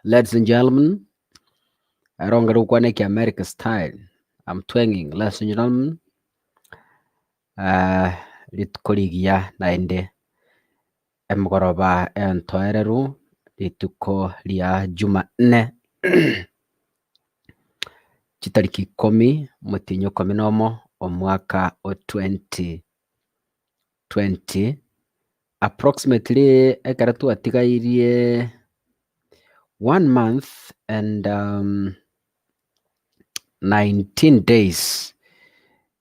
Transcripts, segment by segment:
Ladies and gentlemen, I don't get to America style. I'm twanging. Ladies and gentlemen, litukoligia naende emgoroba entoereru lituko lia Jumanne chitariki 10 mutinyo 11 omwaka o 2020 approximately ekaratu atigairie 1 month and 19 days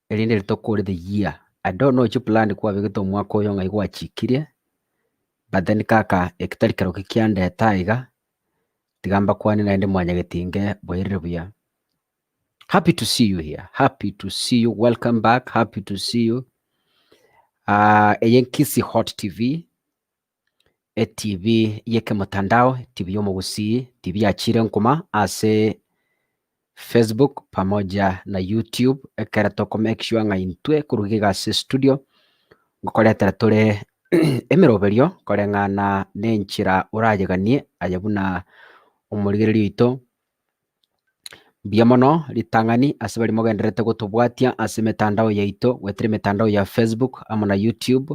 elinde litokore the year. I don't know if plan kwa bigito mwaka uyo ngai gwachikirie, but then kaka ekitarikaro kikiande taiga tigamba kwani naende mwanya getinge boirire buya. Happy to see you here. Happy to see you. Welcome back. Happy to see you. Eyenkisi Hot TV. TV yeke mutandao. TV yomo gusii. TV ya chire nkuma. Ase Facebook pamoja na YouTube. Ekera toko make sure nga intwe kurugiga ase studio. Ngokore teratore emiroberio. Kore ngana nenchira urajeganie. Ayabuna umurigiri ito. Biamono litangani ase bali mogenderete gutubwatia ase metandao yaito wetire metandao ya Facebook amo na YouTube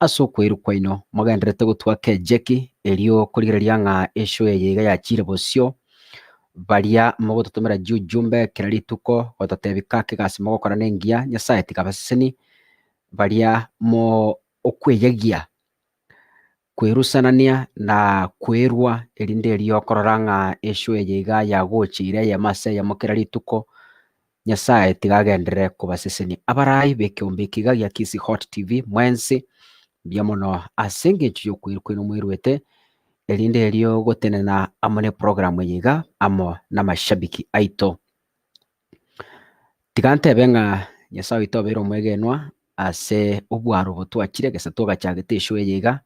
aso kwiru kwaino mogenderete gutwake jeki elio kurigereria nga esho yega ya chire bosio baria mogototomera jumbe kirarituko gotatebika kigasi mogokora nengia nyasaye tikabaseni baria mo okweyegia kwirusanania na kwirwa elinde elio kororanga esho yega ya gochire ya mase ya mokirarituko nyasaye tigagendere kubaseseni abarai bekyombeki ya Kisi Hot TV mwensi biamono asenge chiyo kwirkwino mwirwete elinde elio gotenena amone programu yiga amo na mashabiki aito tigante benga nyasaye itobero mwegenwa ase obwaro botwachire gese togachagete esho yiga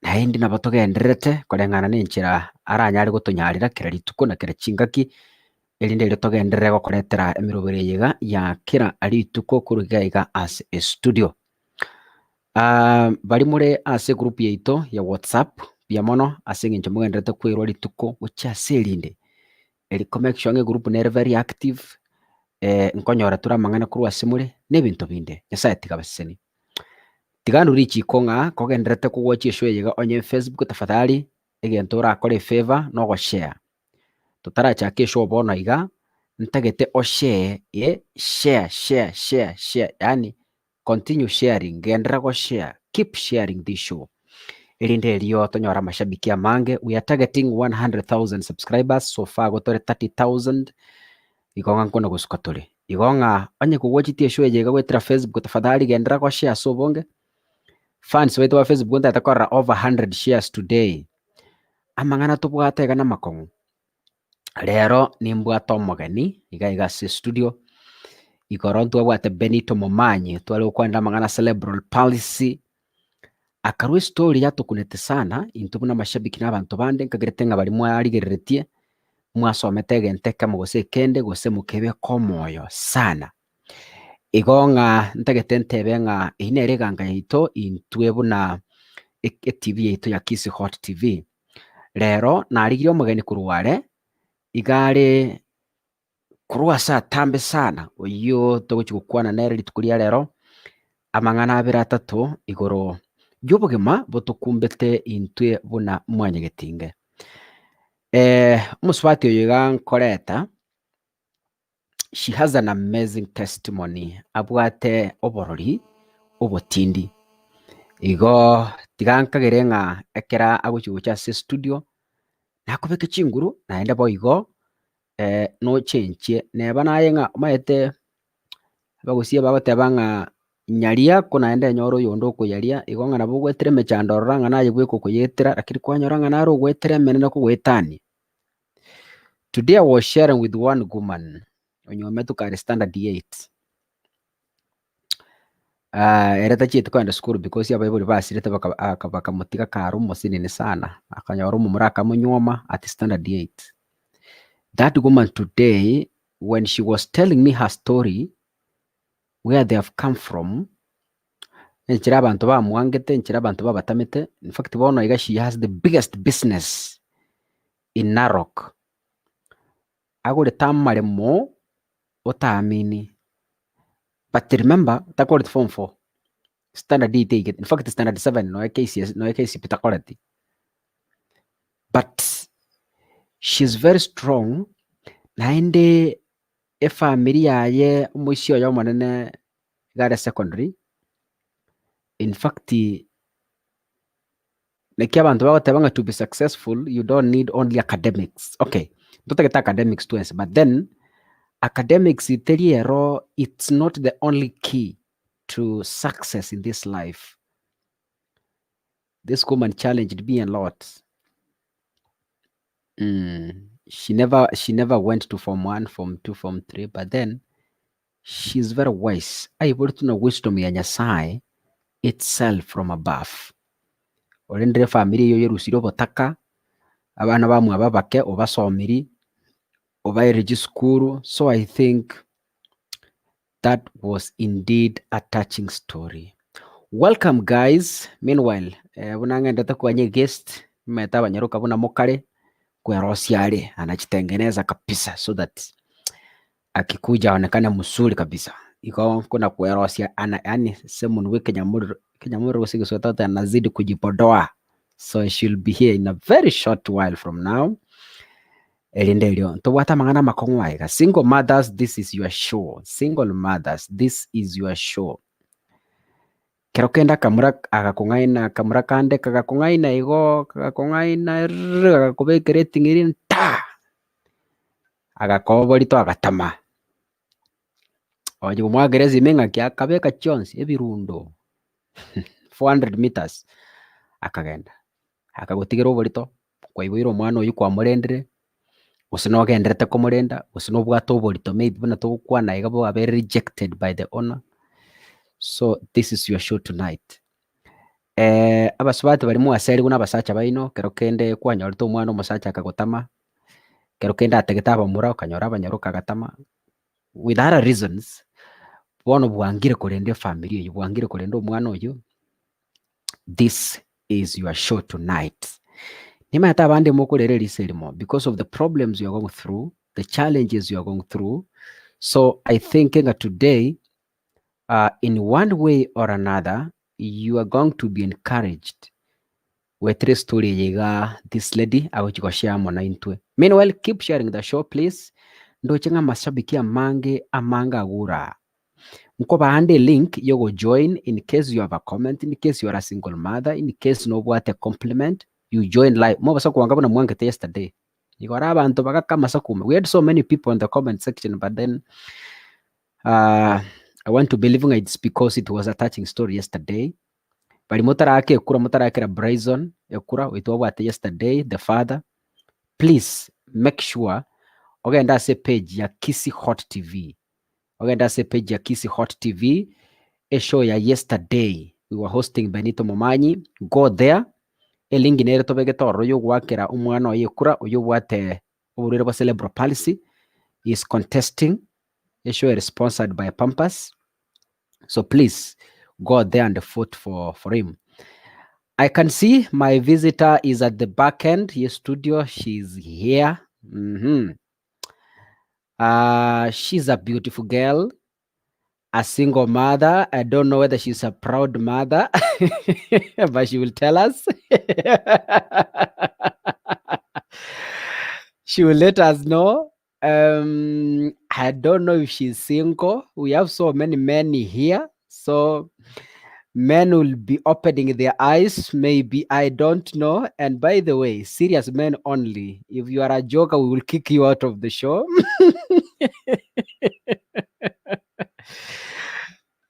naindi nabo togenderete korengana nenchira aranyari gotonyarira kirarituko na kirachingaki elinde elio togenderere gokoretera emirobere yiga ya kira arituko kurugaiga as a studio. Bari muri ase group yaito ya WhatsApp biamono ase ngincho mugenderete kwirwa rituko ucha selinde eli connection group nere very active nkonyora turamangana kurwa simure nebinto binde nyasaye tikabaseni tiganu richi konga kogenderete kuwatch show yiga onye Facebook tafadhali egento rakore favor no go share tutaracha kesho bona iga ntagete o share share yani continue sharing gendera go share keep sharing this show elinde elio tonyora mashabiki amange we are targeting 100,000 subscribers so far gotore 30,000 igonga nkono gusukatore igonga onye kuwachitie show yega gwetira Facebook tafadhali gendera go share so bonge fans wetu wa Facebook ntatakora over 100 shares today amangana tubwatega na makongo rero nimbwata omogeni iga se studio ikorontu abwate Benito Momanyi twali ukwenda mangana cerebral palsy akarwe story yatukunete sana intubuna mashabiki n'abantu bande nkagirete nga bali mwarigereretie mwasomete gente kama gose kende gose mukebe komoyo sana igo ng'a ntagete ntebe ng'a ine eriganga yaito intwe buna TV yaito ya KCSE Hot TV. Rero narigire omogeni kurware igare kurwa ase atambe sana oyio togochi gokwana nere rituko ria rero amang'ana abere atato igoro ya obogima botokumbete intwe buna mwanyagetinge. Omosubati oyo iga nkoreta, she has an amazing testimony abwate oborori obotindi. Igo tiga nkagere ng'a ekera agochi gocha ase studio nakobeka chinguru naende bo igo nochenchie neba naye ng'a omaete abagosia bagoteba ng'a nyaria ko naende nyora oyonde okoyaria igo ng'a nabo ogwetera emechando orora ng'a naye gweka okoyetera lakini kwanyora ng'a nare ogwetera emenene kogoetania. Today I was sharing with one woman onyomete kare standard 8. Ere tachiete kwenda skuru because abaibori basirete bakamotiga karo omosinini sana akanyora omomura akamonywoma at standard 8. That woman today, when she was telling me her story, where they have come from, enchera abantu bamwangete, enchera abantu babatamete. In fact, bono iga she has the biggest business in Narok. Agore tamaremo otamini. But remember, takoret form 4. Standard D take it. In fact, standard 7 no KCSE pitakoreti. But she's very strong. Naende family yaye omoisi oyo omonene gare secondary. In fact, like abantu bagoteba to be successful, you don't need only academics. Okay, don't get academics twice, but then academics it's not the only key to success in this life. This woman challenged me a lot. She never went to Form 1, Form 2, Form 3, but then she's very wise. Able to know wisdom ya Nyasaye itself from above. Orendere family yo yerusiro botaka abana bamwe ababake obasomiri obairegi skuru. So I think that was indeed a touching story. Welcome guys. Meanwhile, bunang'endete kwanye guest meta banyaruka buna mokare kwerosiare anachitengeneza kabisa so that akikuja aonekane mzuri kabisa. Iko kuna kwerosia yani semu wiki Kenyamuru usigisotata anazidi kujipodoa. So she'll be here in a very short while from now. Elindelio towata mangana makongwaiga. Single mothers, this is your show. Single mothers, this is your show. Kerokenda kamura agakungaina kamura kande kagakungaina igo kagakungaina agakubekere tingirin ta agakoborito agatama oje umwagereza imenga kya kabeka chonsi ebirundo 400 meters akagenda akagutigera oborito kwaibwira omwana oyu kwa murendere usinogenderete kumurenda usinobwata oborito maybe buna togukwana iga bo abe rejected by the owner. So this is your show tonight. Abasubati barimo aseri guna basacha baino kerokende kwanyorita omwana omosacha akagotama kerokende ategeta abamura okanyora abanyaruka agatama with other reasons. Bono bwangire kurende family oyo bwangire kurende omwana oyo. This is your show tonight. Nima hata abandi mokorere liselimo because of the problems you are going through, the challenges you are going through. So I think today, in one way or another, you are going to be encouraged with the story yiga this lady agochikoshia mona intwe. Meanwhile, keep sharing the show, please. Ndochenga mashabiki amange amanga agura. Mko bahande link yogo join in case you have a comment, in case you are a single mother, in case no what a compliment, you join live. Mo basa kuanga na mwangete yesterday. Igora abantu bagakama sakume. We had so many people in the comment section, but then I want to believe it's because it was a touching story yesterday. Bali motarake ekura motarake Bryson ekura witwa yesterday the father. Please make sure ogenda se page ya KCSE Hot TV. Ogenda se page ya KCSE Hot TV. A show ya yesterday we were hosting Benito Momanyi. Go there. E lingi nere tobegetoro yo gwakera umwana oyekura oyo bwate oburere bwa cerebral palsy is contesting. A show is sponsored by Pampas. So please go there and vote for him. I can see my visitor is at the back end here studio. She's here. She's a beautiful girl, a single mother. I don't know whether she's a proud mother, but she will tell us. She will let us know. I don't know if she's single. We have so many men here. So men will be opening their eyes. Maybe, I don't know. And by the way, serious men only. If you are a joker, we will kick you out of the show.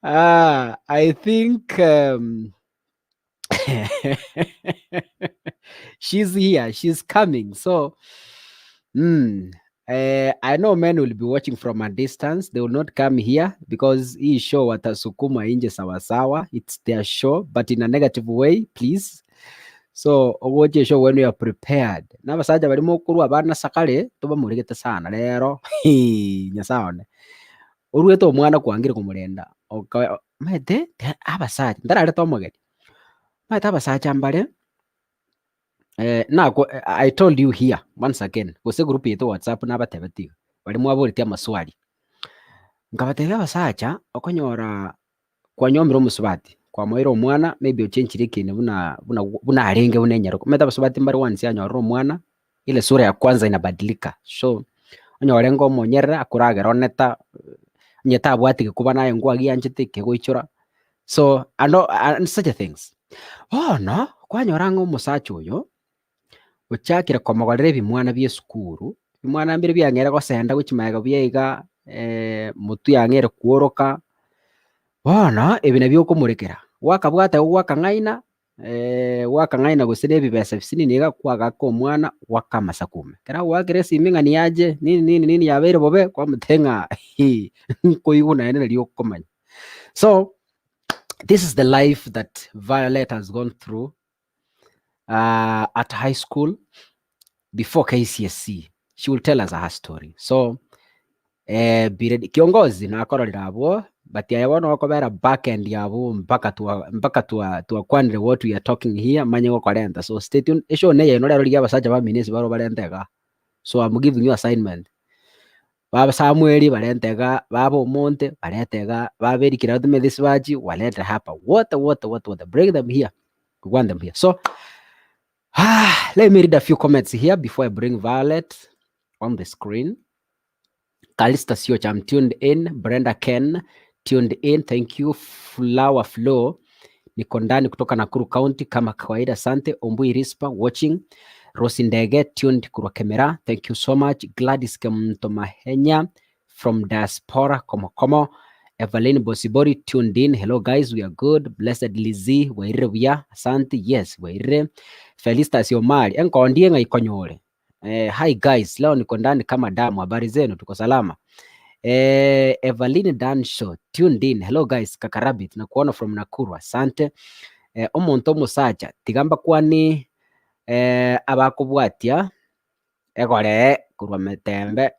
I think she's here. She's coming. So, I know men will be watching from a distance. They will not come here because hii show watasukuma nje sawasawa. It's their show, but in a negative way, please. So ogoje show when you are prepared. N'abasajja barimo kurwa bana sakale tubamuregete sana rero. Nyasaone. Urwete omwana kwangire kumurenda. Mete abasajja ndarare tomugeri. Mete abasajja mbare. I told you here once again guse group yetu WhatsApp n'abatebetiga barimo aburitie amaswali ngabatebya abasajja okonyora kwanyomira omusubati kwamoira omwana maybe ochenchire ikintu buna arenge bunenyaruko meta abasubati mbari once anyorora omwana ile sura ya kwanza inabadilika so onyore ngo monyerera akuragera oneta nyeta abwatike kuba naye ngo agianchite kegoichora so and such things no kwanyora ngo musacha uyo uchakira komogorera ebimwana bya esukuru bimwana mbere byangera gosenda guchimaga byaiga mutu yangere kuoroka bona ebi nabyo kumurekera wakabwata wakang'aina wakang'aina gusire ebibesa bisininiga kwaga ko omwana wakamasa kume kera wakire siming'ani yaje nini yabeire bobe kwa mutenga koiguna ene nalyo komanya. So this is the life that Violet has gone through at high school before KCSE. She will tell us her story. So kiongozi na akororera abo but yabona okobera back end yabo mpaka tuakwanire what we are talking here manye gokorenta. So stay tuned. Esho neye no rero liya basaja ba minisi baro barentega. So I'm giving you assignment. Baba Samueli barentega, baba Monte barentega, baba Erikira dume this baji waleta hapa. What bring them here. We want them here. So let me read a few comments here before I bring Violet on the screen. Kalista Sioch, I'm tuned in. Brenda Ken, tuned in. Thank you. Flower Flow, niko ndani kutoka Nakuru County kama kawaida. Asante. Ombui Rispa, watching. Rosindege, tuned kurwa kamera. Thank you so much. Gladys Kemtomahenya from Diaspora, Komo. Evelyn Bosibori, tuned in. Hello guys, we are good. Blessed Lizzie, waire wia. Asante. Yes, waire. Felista Siomari, enko ndienga ikonyore. Hi guys, leo niko ndani kama damu. Habari zenu? Tuko salama. Evelyn Dansho, tuned in. Hello guys, Kakarabit na kuona from Nakuru. Asante. Omonto musacha tigamba kwani abakubwatia egore kurwa metembe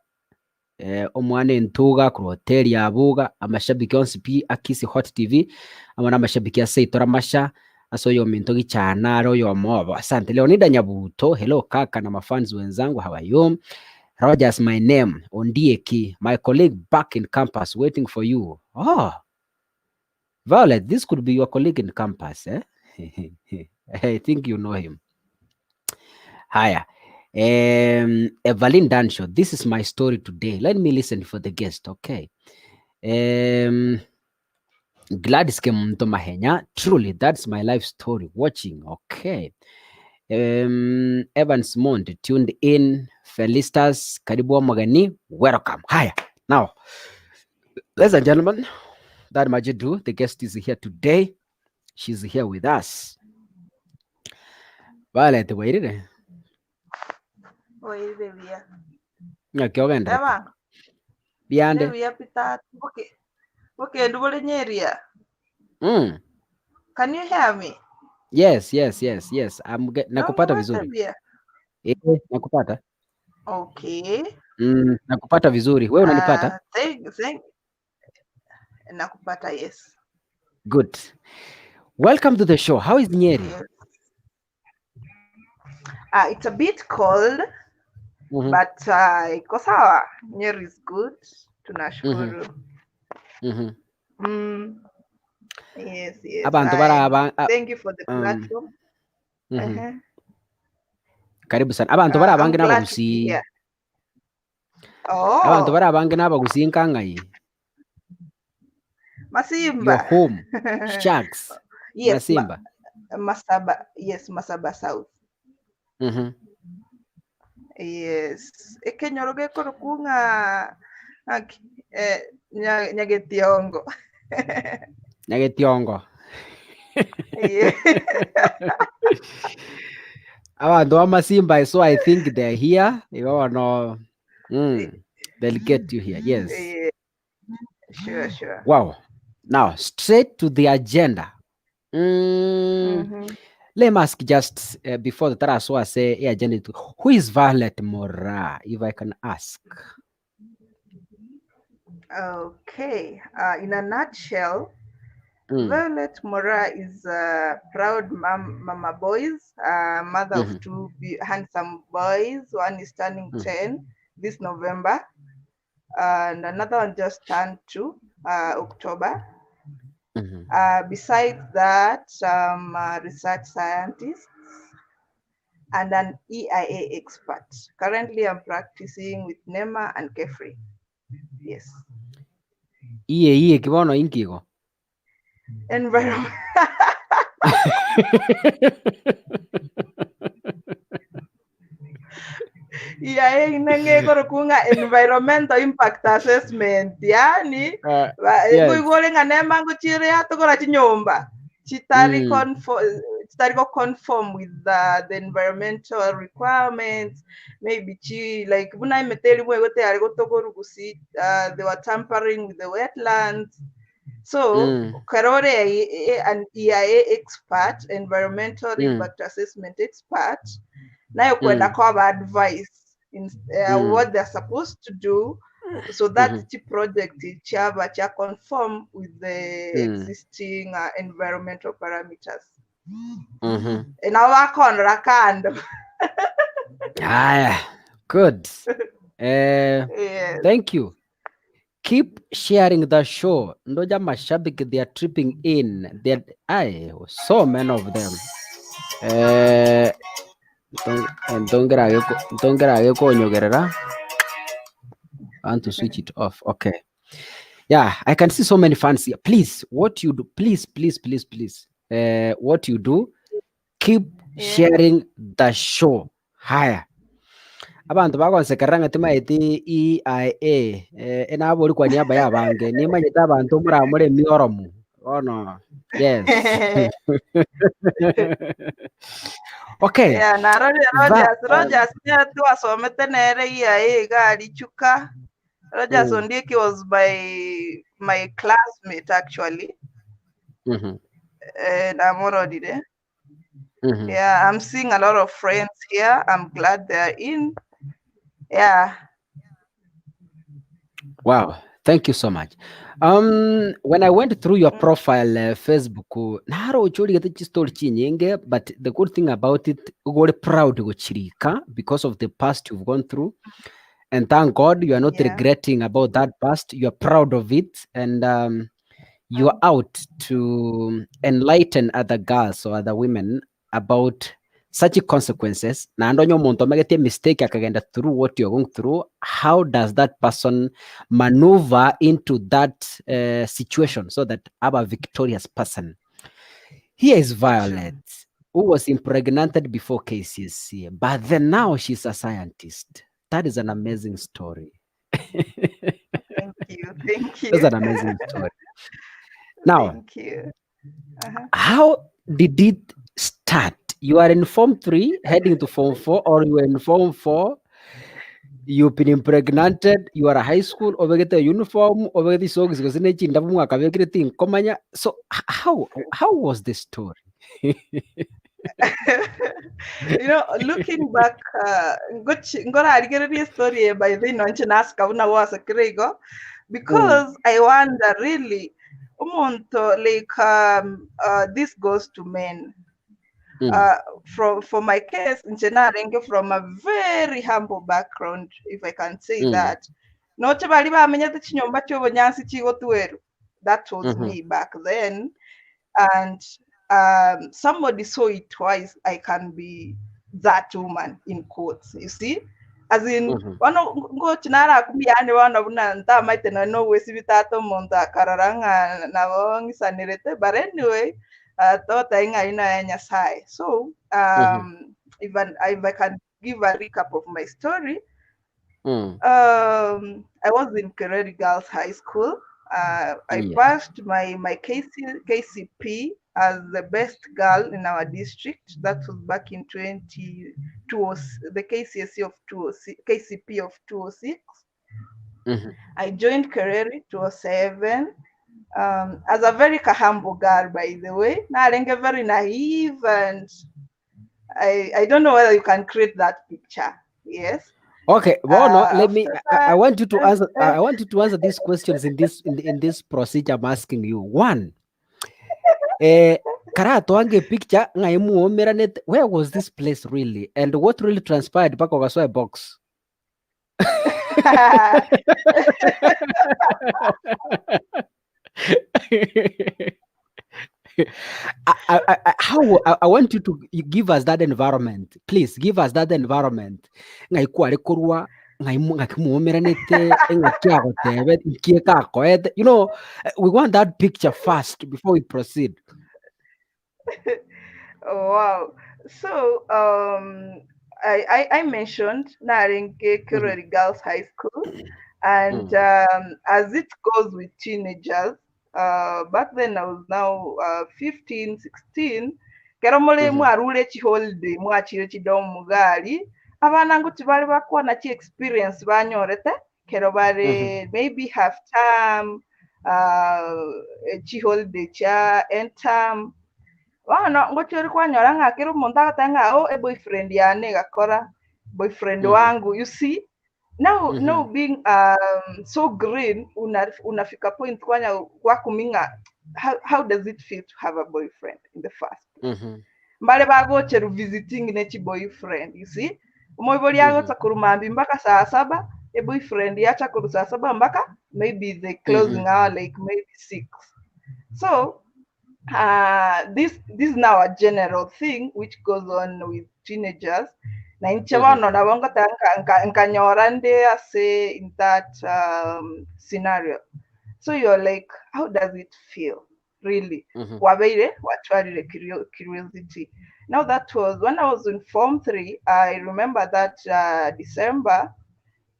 omwana entuga ku hotel ya Buga amashabiki onsi pi akisi Hot TV amana amashabiki aseitora masha asoyo minto gichana royo mobo. Asante. Leonida Nyabuto, hello kaka na mafans wenzangu, how are you? Rogers, my name Ondieki, my colleague back in campus waiting for you. Oh Violet, this could be your colleague in campus, eh? I think you know him. Haya. Evelyn Dansho, this is my story today. Let me listen for the guest, okay? Gladys Kemtomahenya, truly, that's my life story. Watching, okay. Evans Mond, tuned in. Felistas, Karibu Magani, welcome. Haya. Now, ladies and gentlemen, that Majidu, the guest is here today. She's here with us. Violet, waited. Oye, bebía. Okay, Eva. Biande. Bebía pita. Okay, do you hear? Can you hear me? Yes. I'm nakupata vizuri. Nakupata. Okay. Nakupata vizuri. Wewe unanipata? Thank. Nakupata, yes. Good. Welcome to the show. How is Nyeri? Yes. It's a bit cold, Mhm, but iko sawa. Nyeri is good. mhm, Tunashukuru. mhm. Mm, yes. Abantu baraba Thank you for the um, platform. mhm. Uh-huh. Karibu sana. Abantu barabange I'm glad to be n'abagusi. here. Abantu Oh, barabange n'abagusi nkangayi. Your Masimba. home. Sharks. Yes, Masimba. Masaba. Yes, Masaba South. Mhm. Yes. Ekenyoroge korukunga nyagetiongo. Nyagetiongo. Yeah. Abantu b'Amasimba, so I think they're here. No. They'll get you here. Yes. Yeah. Sure. Wow. Now, straight to the agenda. Mm-hmm. Let me ask just before the Taraswa say agenda, who is Violet Moraa, if I can ask? Okay. In a nutshell, Mm, Violet Moraa is a proud mama boys, mother of mhm, two handsome boys. One is turning mhm, 10 this November, and another one just turned 2 October. mhm. Besides that, I'm a research scientist and an EIA expert. Currently, I'm practicing with NEMA and KEFRI. Yes. Iye kibono inkigo. Environment. EIA inenge korukunga environmental impact assessment. Yani, Yes. ngule nga NEMA nguchire atokora chinyomba. Chitari conform with the environmental requirements. Maybe like buna imeteli mwegote aligotogoru gusi they were tampering with the wetlands. So Karore an EIA expert, environmental impact assessment expert, nayo kwenda kwa advice in what they're supposed to do so that the project chaba cha conform with the existing environmental parameters. Na wakonra kando. Good. Yes. Thank you. Keep sharing the show. Ndoja mashabiki, they are tripping in. So many of them. Ntongerage konyogerera. I want to switch it off. Okay. Yeah, I can see so many fans here. Please, what you do, please. What you do, keep sharing the show. Haya. Abantu bakonsekeranga timaiti EIA enabori kwa niaba yabange nimanyita abantu muramure mioromu. Oh no. Yes. Okay. Yeah, na Rogers tu asomete nere EIA gari chuka. Rogers Ondieki was my classmate actually. And I'm already there. Yeah, I'm seeing a lot of friends here. I'm glad they're in. Yeah. Wow, thank you so much. When I went through your profile, Facebook, but the good thing about it, you're proud because of the past you've gone through. And thank God you are not regretting about that past. You are proud of it. And you are out to enlighten other girls or other women about such consequences. Na ndonyo muntu amagete mistake akagenda through what you're going through. How does that person maneuver into that situation so that I'm a victorious person? Here is Violet, who was impregnated before KCSE, but then now she's a scientist. That is an amazing story. Thank you. That's an amazing story. Now, thank you. How did it start? You are in Form 3, heading to Form 4, or you are in Form 4, you've been impregnated, you are a high school, or get a uniform, or the songs because in so how was the story? Looking back, story by then because I wonder really umuntu like this goes to men. For my case, nje from a very humble background, if I can say that. Noche bali bamenya tekinyomba ky'obunyansi kigo tuweru. That was me back then. And somebody saw it twice. I can be that woman in quotes, you see? As in, wano ngo chinara kumiyane wana buna nta maite na no wesi bitato monta kararanga na wangi sanirete. But anyway, thought I ina nyasai. So, if I can give a recap of my story, I was in Kereri Girls High School. I passed my KCP as the best girl in our district. That was back in 2020, the KCSE of 206, KCP of 206. I joined Kereri 207 as a very humble girl, by the way. Narenge very naive, and I don't know whether you can create that picture. Yes. Okay, well, no, let me. I want you to answer. I want you to answer these questions in this procedure. I'm asking you. One, Karatoange picture where was this place really, and what really transpired back of a box? I want you to give us that environment. Please give us that environment. You know, we want that picture first before we proceed. Oh, wow. So I mentioned Narenke Kirori Girls High School, and as it goes with teenagers, back then I was now 15, 16. Kero mule mwarule chiholde mwachire chidomu mugali abana ngo tibali bakwa na chi experience banyorete kero bare maybe half time chiholde cha end time wana ngo chori kwanyora ngakira umuntu agatanga boyfriend yane gakora boyfriend wangu, you see. Now being so green, unafika point kwa kuminga, how does it feel to have a boyfriend in the first? Mbale bagocheru visiting nechi boyfriend, you see. Umoboli yago takurumambi mbaka saa 7, a boyfriend yacha kuru saa 7 mbaka maybe the closing hour like maybe 6. So this is now a general thing which goes on with teenagers. Na inchawano na wonga nkanyorande say in that scenario. So you're like, how does it feel? Really? Wabeire, watwarire curiosity. Now that was when I was in Form 3. I remember that December,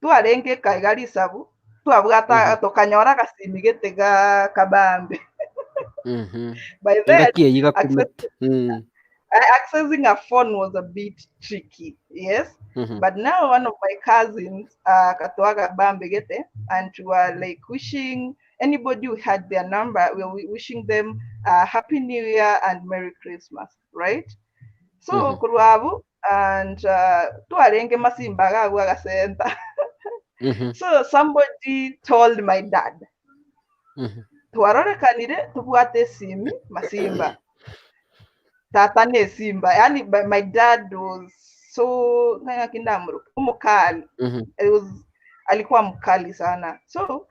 tuarenge kaigari sabu, tuabugata tokanyora kasimigete ga kabambe. By then, accessing a phone was a bit tricky, yes. But now one of my cousins, Katuaga Bambegete, and we were like wishing anybody who had their number, we were wishing them Happy New Year and Merry Christmas, right? So Kuruabu and Tuarenge Masimbaga Wagasenta. So somebody told my dad. Tuarore kanire tubuate simi Masimba. Tatane Simba. Yani my dad was so umukali. It was alikuwa mkali sana. So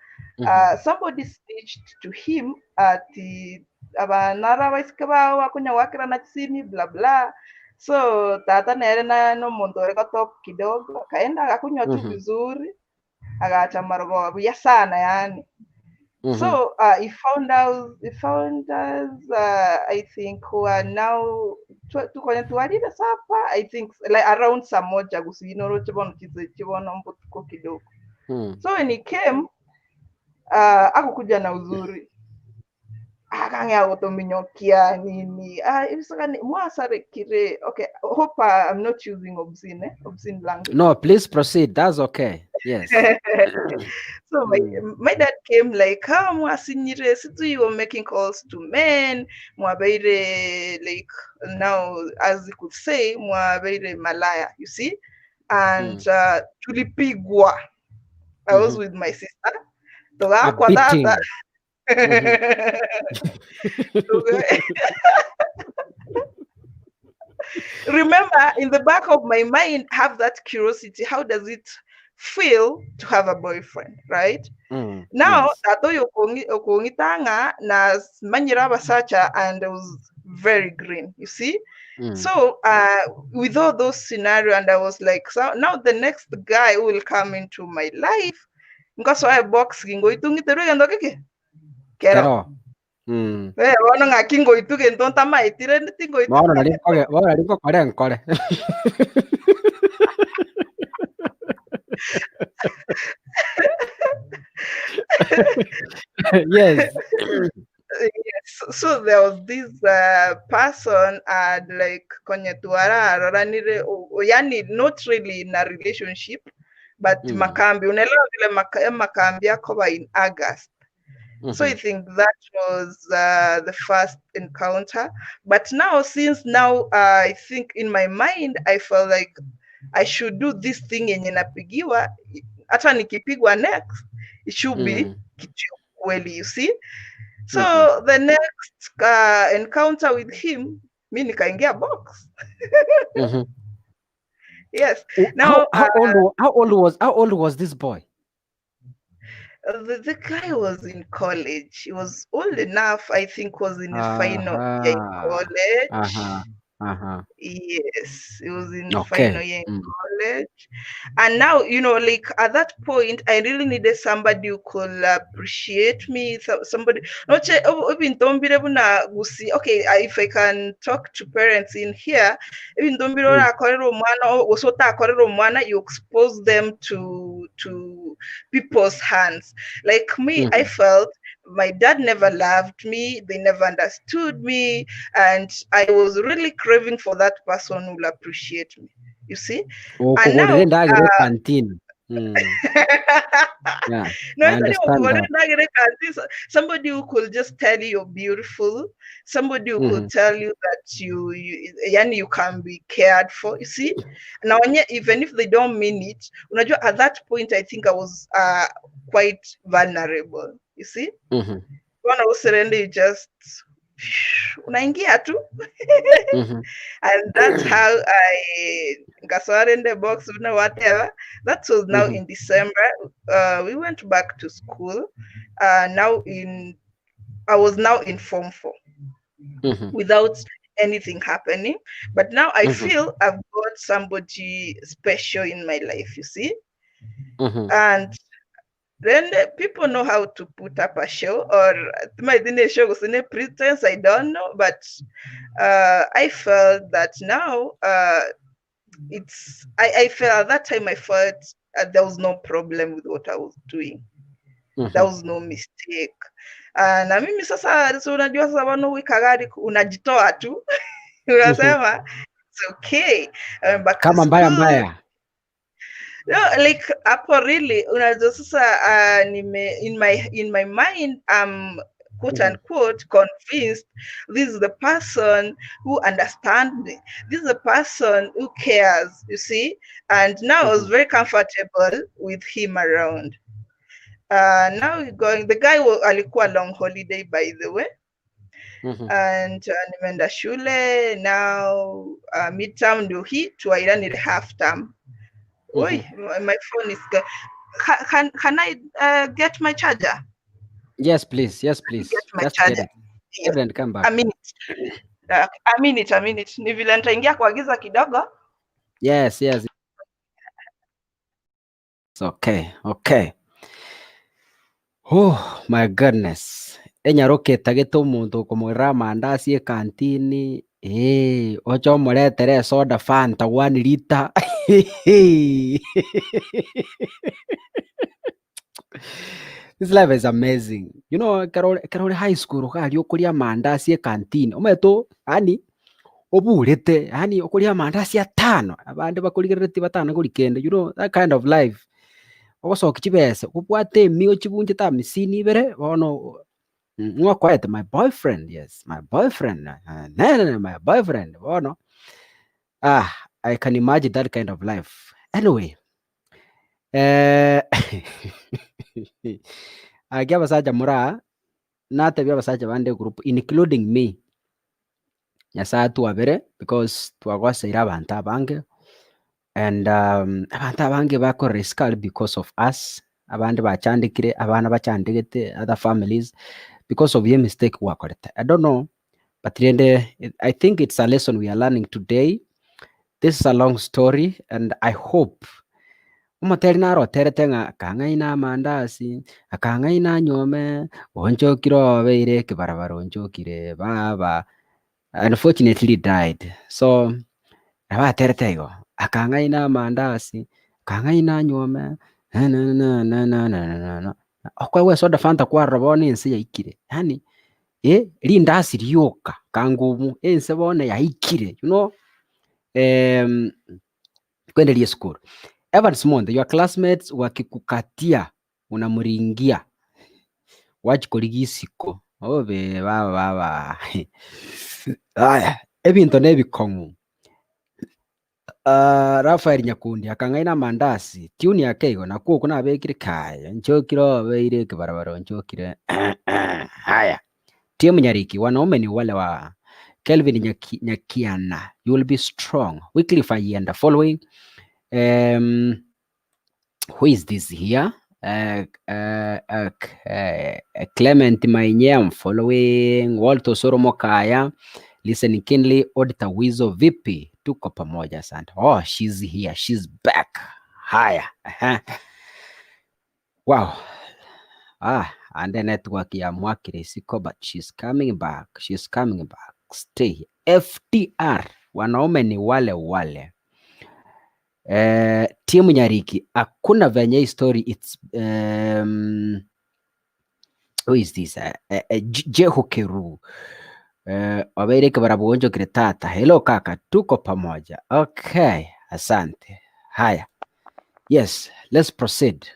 somebody snitched to him ati abanara waiskaba wakunya wakira na simi blah blah. So tata nerena no muntu reka top kidogo akaenda akakunywa tu vizuri akaacha marogo ya sana yani. So he found us I think who are now tualile sapa I think like around Samoja gusinoro chibono mbutuko kidogo. So when he came akukuja na uzuri akangea otominyokia nini ibisakani mwasare kire. Okay, hope I'm not using obscene language. No, please proceed, that's okay. Yes. So my dad came like, mwasinyire situ you were making calls to men, mwabeire like now as you could say mwabeire malaya, you see. And tulipigwa. I was with my sister. A beating. Remember, in the back of my mind, have that curiosity. How does it feel to have a boyfriend, right? Now, Yes. tato okongitanga na manyira basacha and it was very green, you see? So with all those scenario, and I was like, so now the next guy who will come into my life, because I box kingo itungi teru yando keke. Kero. Wana nga kingo ituge ntonta maitire tingo ituge. Maona naliko kore nkore. Yes. Yes. So there was this person like konyetuara raranire yani not really in a relationship but makambi unaelewa vile makambi yako in August. So I think that was the first encounter. But now, since now, I think in my mind, I felt like I should do this thing yenye napigiwa. Hata nikipigwa next, it should be kitu kweli, you see. So the next encounter with him, mi nikaingia box. Yes. Now, how old was this boy? The guy was in college. He was old enough, I think, was in his final year in college. Yes, he was in final year in college. And now, like at that point, I really needed somebody who could appreciate me. Somebody, okay, if I can talk to parents in here, you expose them to people's hands. Like me, I felt my dad never loved me, they never understood me, and I was really craving for that person who will appreciate me, you see. And now canteen. Yeah, I understand that. Somebody who could just tell you you're beautiful, somebody who could tell you that you can be cared for, you see. Now, even if they don't mean it, at that point, I think I was quite vulnerable, you see. When I was surrender, you just unaingia tu. And that's how I got in the box, whatever. That was now in December. We went back to school. I was now in Form 4 without anything happening. But now I feel I've got somebody special in my life, you see. And then people know how to put up a show, or my show was in a pretense, I don't know, but I felt that now I felt at that time I felt there was no problem with what I was doing. There was no mistake. Na mimi sasa, so unajua sasa wano wikagari unajitoa tu. Unasema it's okay. Kama mbaya. No, like hapo really unajua sasa in my mind I'm quote unquote convinced this is the person who understands me, this is the person who cares, you see. And now I was very comfortable with him around. Now we're going, the guy alikuwa long holiday, by the way. And nimeenda shule now, midterm ndio hii tuaira ni half term. My phone is can I get my charger? Yes, please. Get my charger. Yes. And come back. A minute. Ni vile nitaingia kwa giza kidogo. Yes. Okay. Oh my goodness. Enyarokete gitu muntu kumwira mandazi kantini. Ocho muretere soda Fanta 1 liter. This life is amazing. You know, karole high school kali okuria mandazi kantini. Ometo ani oburete, yani okuria mandazi 5 abandi bakurigerete 5 kuri kende. You know, that kind of life. Ogosoka chibese kubwate emigo chibunje ta 50 ibere bono quiet. My boyfriend, yes, my boyfriend. No, my boyfriend. Bono. I can imagine that kind of life. Anyway, agia basaja Moraa, natebia abasacha bande group including me nyasaye twabere because twagoseire abanto abange and abanto abange bakorera esukari because of us, abandi bachandikire, abana bachandegete, other families because of your mistake wakorete. I don't know, but I think it's a lesson we are learning today. This is a long story and I hope umoteri naroterete ng'a akang'aina amandasi, akang'aina nyome, onchokire obeire ekebarabara onchokire baba. Unfortunately died. So nabaterete igo akang'aina amandasi, akang'aina nyome, okwaigwa soda fanta kwarora bono ense yaikire. Yani rindasi rioka kangumu ense bono yaikire, you know. Kwenderia school. Evans Monde, your classmates wakikukatia unamuringia wachikorigisiko obe baba aya ebinto nebikong'u. Rafael Nyakundi akang'aina amandasi tune yake igo nakuku nabekire kaya nchokire obeire ekebarabara nchokire haya timu Nyariki wanaume ni wale wa Kelvin Nyakiana, you will be strong. Wycliffe Ayenda following. Who is this here? Clement Mainyam following. Walter Soromo Kaya, listening keenly. Auditor Wizo vipi, tuko pamoja sana. Oh, she's here, she's back. Haya. Wow. And the network ya mwakire siko, but she's coming back. She's coming back. Stay. FTR wanaume ni wale wale. Timu Nyariki hakuna venye hii story it's who is this Jehukeru wabeire kebarabonjo kiretata. Hello kaka, tuko pamoja. Okay, asante. Haya, yes, let's proceed.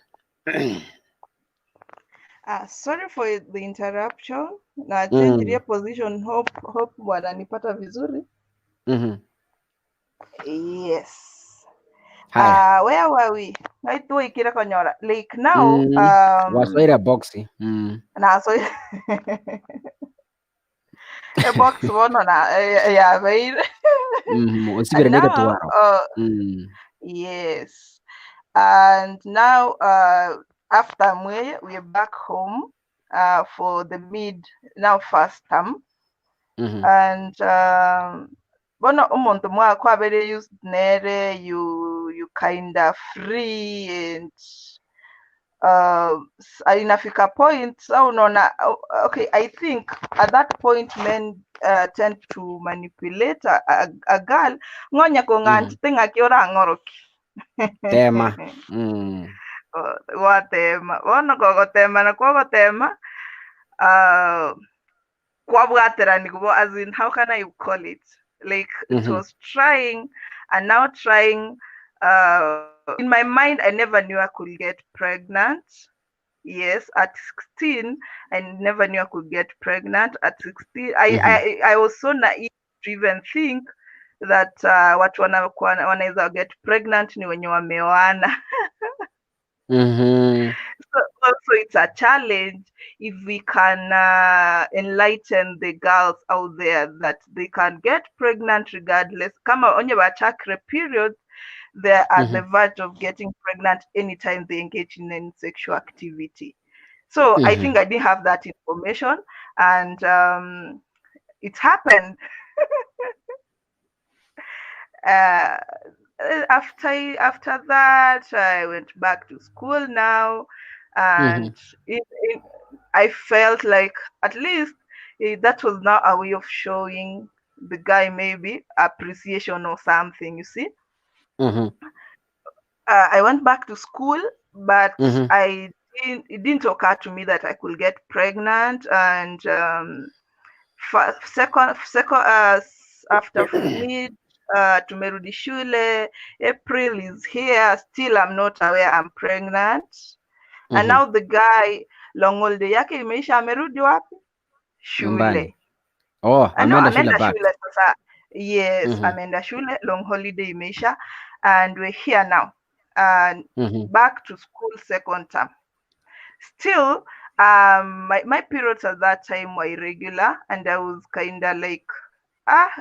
Sorry for the interruption. Na change position, hope wananipata vizuri. Yes. Where were we? Naituikire konyora. Like now, waswaira boxi. Na so a box one na yeah, right. And now, yes. And now, after we're back home for the first term. And bono umuntu mwakwa very used nere you kind of free and inafika point so unaona okay, I think at that point men tend to manipulate a girl ngonya ko nganti tinga kiora ngoroki tema watema bono kogotema na kogotema kwabwaterani kubo, as in how can I call it, like it was trying and now trying. In my mind I never knew I could get pregnant. Yes, at 16 I never knew I could get pregnant. At 16 I was so naive to even think that watu wanaweza get pregnant ni wenye wameoana. So also it's a challenge if we can enlighten the girls out there that they can get pregnant regardless. Kama onye bachakre period, they're at the verge of getting pregnant anytime they engage in any sexual activity. So I think I didn't have that information, and it happened. After that, I went back to school now, and I felt like at least that was now a way of showing the guy maybe appreciation or something, you see. I went back to school, but it didn't occur to me that I could get pregnant. And after mid tumerudi shule, April is here, still I'm not aware I'm pregnant. And now the guy long holiday yake imeisha, amerudi wapi? Shule. Ameenda shule sasa. Yes, ameenda shule, long holiday imeisha, and we're here now. And back to school second term. Still, my periods at that time were irregular, and I was kind of like,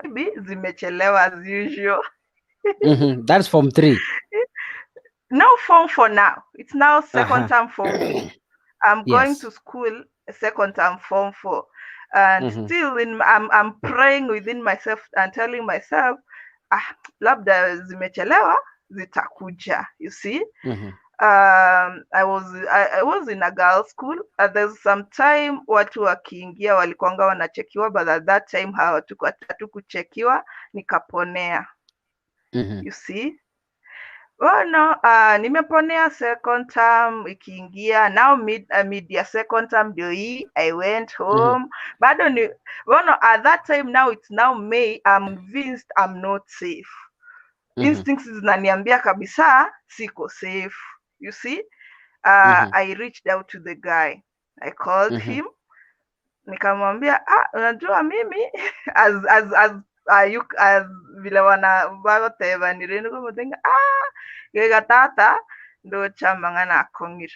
maybe zimechelewa as usual. That's Form 3. No form for now. It's now second Uh-huh. term form 4. I'm going Yes. to school second term form 4, and still I'm praying within myself and telling myself, labda zimechelewa zitakuja. You see, I was in a girls school. There's some time watu wakiingia walikuanga wanachekiwa, but at that time hatukuchekiwa, nikaponea. You see. Oh no, nimeponea second term ikiingia now mid ya second term ndio hii. I went home. Bado ni at that time, now it's now May, I'm convinced I'm not safe. Instincts zinaniambia kabisa siko safe. You see, I reached out to the guy. I called him, nikamwambia unajua mimi as vile whatever nirenikomothenga gegatata ndo chamangana akong'ire.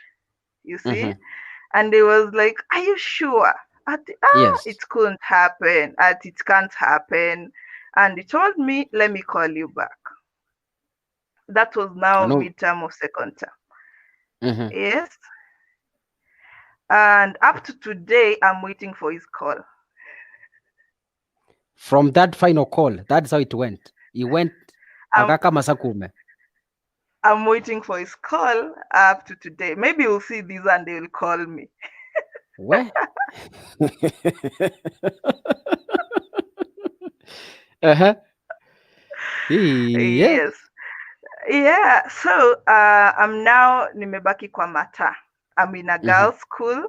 You see, and he was like, are you sure? Yes. It couldn't happen, it can't happen. And he told me, let me call you back. That was now midterm of second term. Yes. And up to today, I'm waiting for his call. From that final call, that's how it went. He went akaka masakume. I'm waiting for his call up to today. Maybe you'll see this and they will call me. Where? Yes. Yeah. So I'm now nimebaki kwa mata. I'm in a girls' school.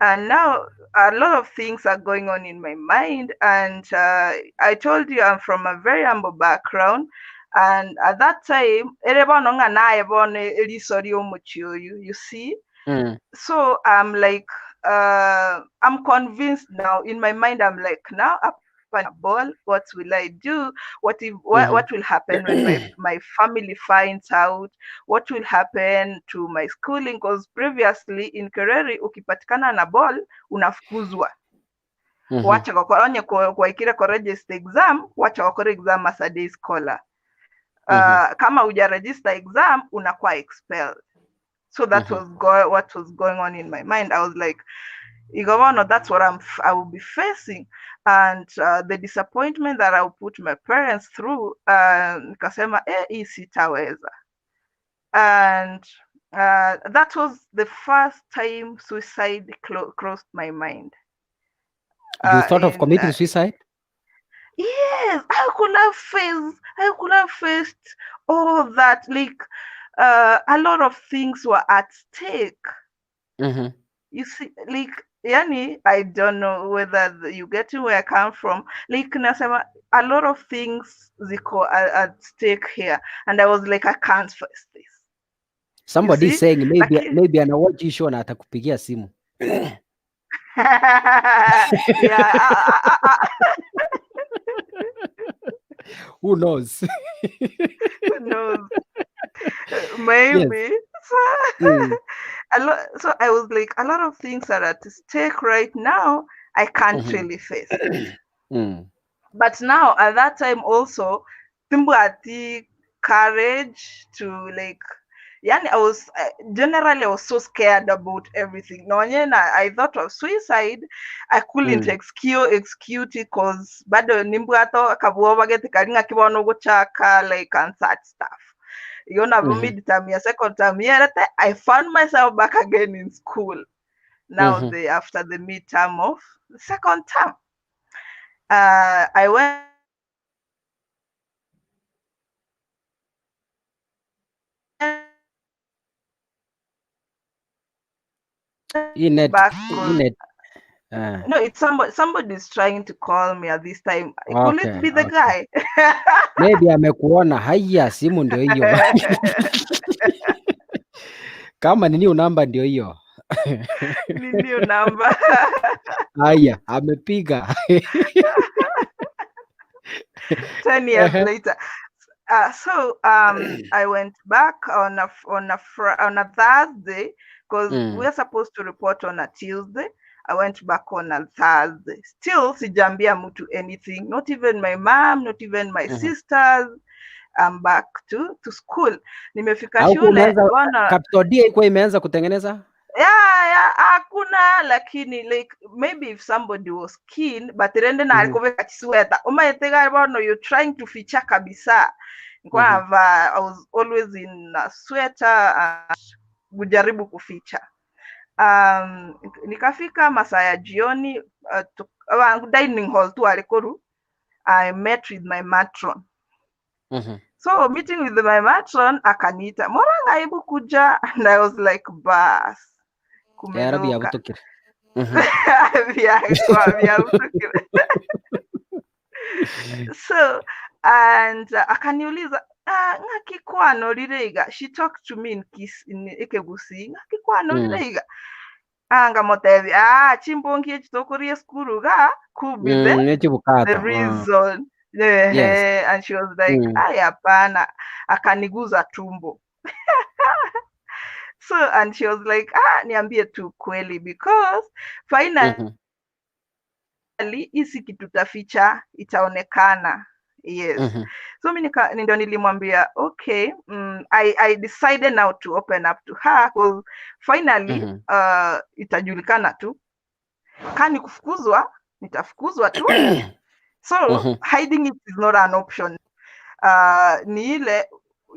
And now a lot of things are going on in my mind. And I told you I'm from a very humble background. And at that time, you see? So I'm like, I'm convinced now. In my mind, I'm like, now up a ball, what will I do? What will happen when my family finds out? What will happen to my schooling? Because previously in Kereri, ukipatikana na ball, unafukuzwa. Wacha onye kuwaikira kwa register exam, wacha wakore exam as a day scholar. Kama uja register exam, unakuwa expelled. So that was what was going on in my mind. I was like, Igawano, that's what I will be facing. And the disappointment that I will put my parents through, nikasema, hii sitaweza. And that was the first time suicide crossed my mind. You thought of committing suicide? Yes, I could have faced all that. Like, a lot of things were at stake. You see, like, yani, I don't know whether you get to where I come from. Like, nasema, a lot of things ziko at stake here, and I was like, I can't face this. Somebody is saying maybe anawatch hii show na atakupigia simu. Yeah. Who knows? Who knows? Maybe. Yes. So I was like, a lot of things are at stake right now. I can't really face it. But now at that time also, Timbu had the courage to like, yani I was generally I was so scared about everything. No, I thought of suicide. I couldn't execute it because bado nimbu ato kabuwa get karinga kiwa no chaka like and such stuff. You know, mid-term year, second term year, I found myself back again in school. Now after the midterm of the second term, I went back. No, it's somebody's trying to call me at this time. Could it be the guy? Maybe amekuona. Haya, simu ndio hiyo. Kama ni new number ndio hiyo. Ni new number. Haya, amepiga. 10 years later. So I went back on a Thursday because we were supposed to report on a Tuesday. I went back on a Thursday. Still sijambia mtu anything, not even my mom, not even my sisters. I'm back to school. Nimefika shule bwana, capital D ilikuwa imeanza kutengeneza? Yeah, hakuna, lakini like maybe if somebody was keen, but rende na alikobeka chisweta. Umaetega bono, you're trying to feature kabisa. I was always in a sweater and kujaribu kuficha. Nikafika masaa ya jioni, dining hall tu alikoru. I met with my matron. So meeting with my matron, akaniita, Moranga hebu kuja, and I was like, bas, kumenuka. So, and akaniuliza, ngakikwano rirega. She talked to me in Ikebusi, ngakikwano rirega. Anga motevi, chimbongi chitokorie skuru ga, could be the reason. Yes. And she was like, hapana, akaniguza tumbo. So, and she was like, niambie tu kweli, because finally isi kitu taficha itaonekana. Yes. So mimi ndio nilimwambia, okay, I decided now to open up to her, because finally itajulikana tu. Kani kufukuzwa, nitafukuzwa tu. So hiding it is not an option. Ni ile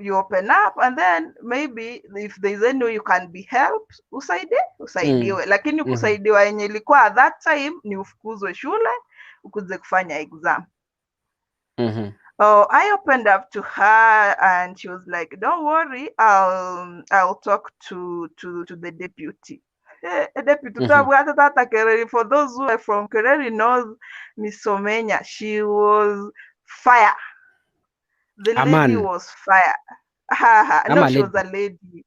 you open up, and then maybe if there's any way you can be helped, usaidiwe. Lakini kusaidiwa yenye ilikuwa at that time ni ufukuzwe shule, ukuze kufanya exam. I opened up to her, and she was like, don't worry, I'll talk to the deputy. Deputy, for those who are from Kereri knows Miss Somenya, she was fire. The lady was fire. No, she was a lady.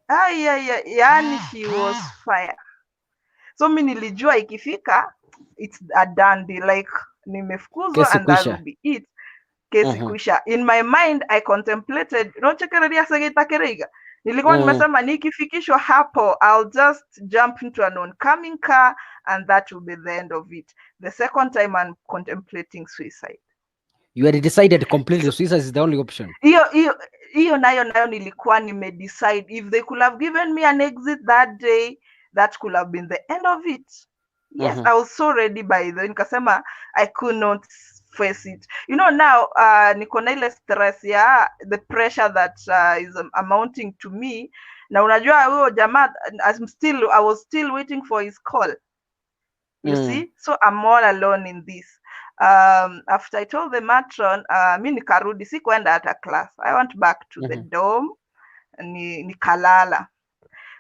Yani she was fire. So mimi nilijua ikifika, it's a done deal, like nimefukuzwa and that will be it. Kesi kuisha. In my mind, I contemplated, nilikuwa nimesema nikifikishwa hapo, I'll just jump into an oncoming car and that will be the end of it. The second time I'm contemplating suicide. You had decided completely suicide is the only option. Hiyo nayo nilikuwa nimedecide. If they could have given me an exit that day, that could have been the end of it. Yes, I was so ready by then. Nikasema I could not face it. You know, now niko na ile stress ya the pressure that is amounting to me. Na unajua huyo jamaa, I was still waiting for his call. You see? So I'm all alone in this. After I told the matron, mi nikarudi, sikuenda hata class. I went back to the dorm, nikalala.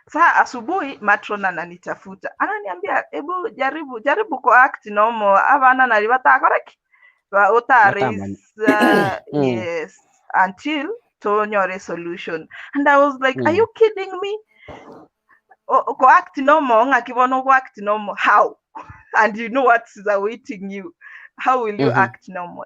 Saa asubuhi matron ananitafuta. Ananiambia, ebu jaribu ko act normal. Avana nalibata koreki. Yes, until Tonyo resolution. And I was like, are you kidding me? Ko act normal, ngakibono ko act normal. How? And you know what's awaiting you. How will you act normal?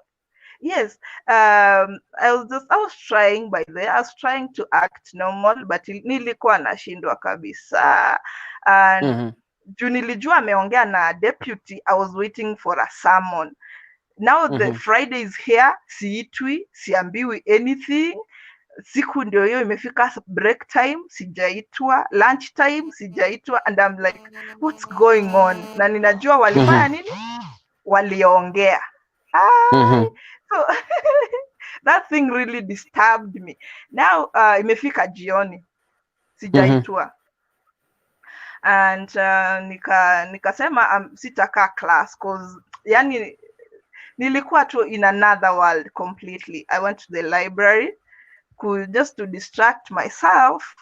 Yes, I was trying by there. I was trying to act normal, but nilikuwa nashindwa kabisa. And juu nilijua ameongea na deputy, I was waiting for a summon. Now the Friday is here, siitwi, siambiwi anything. Siku ndio hiyo imefika, break time sijaitwa, lunch time sijaitwa, and I'm like, what's going on? Na ninajua walifanya nini? Waliongea. So that thing really disturbed me. Now imefika jioni, sijaitwa. And nikasema sitakaa class, cause yani nilikuwa tu in another world completely. I went to the library just to distract myself.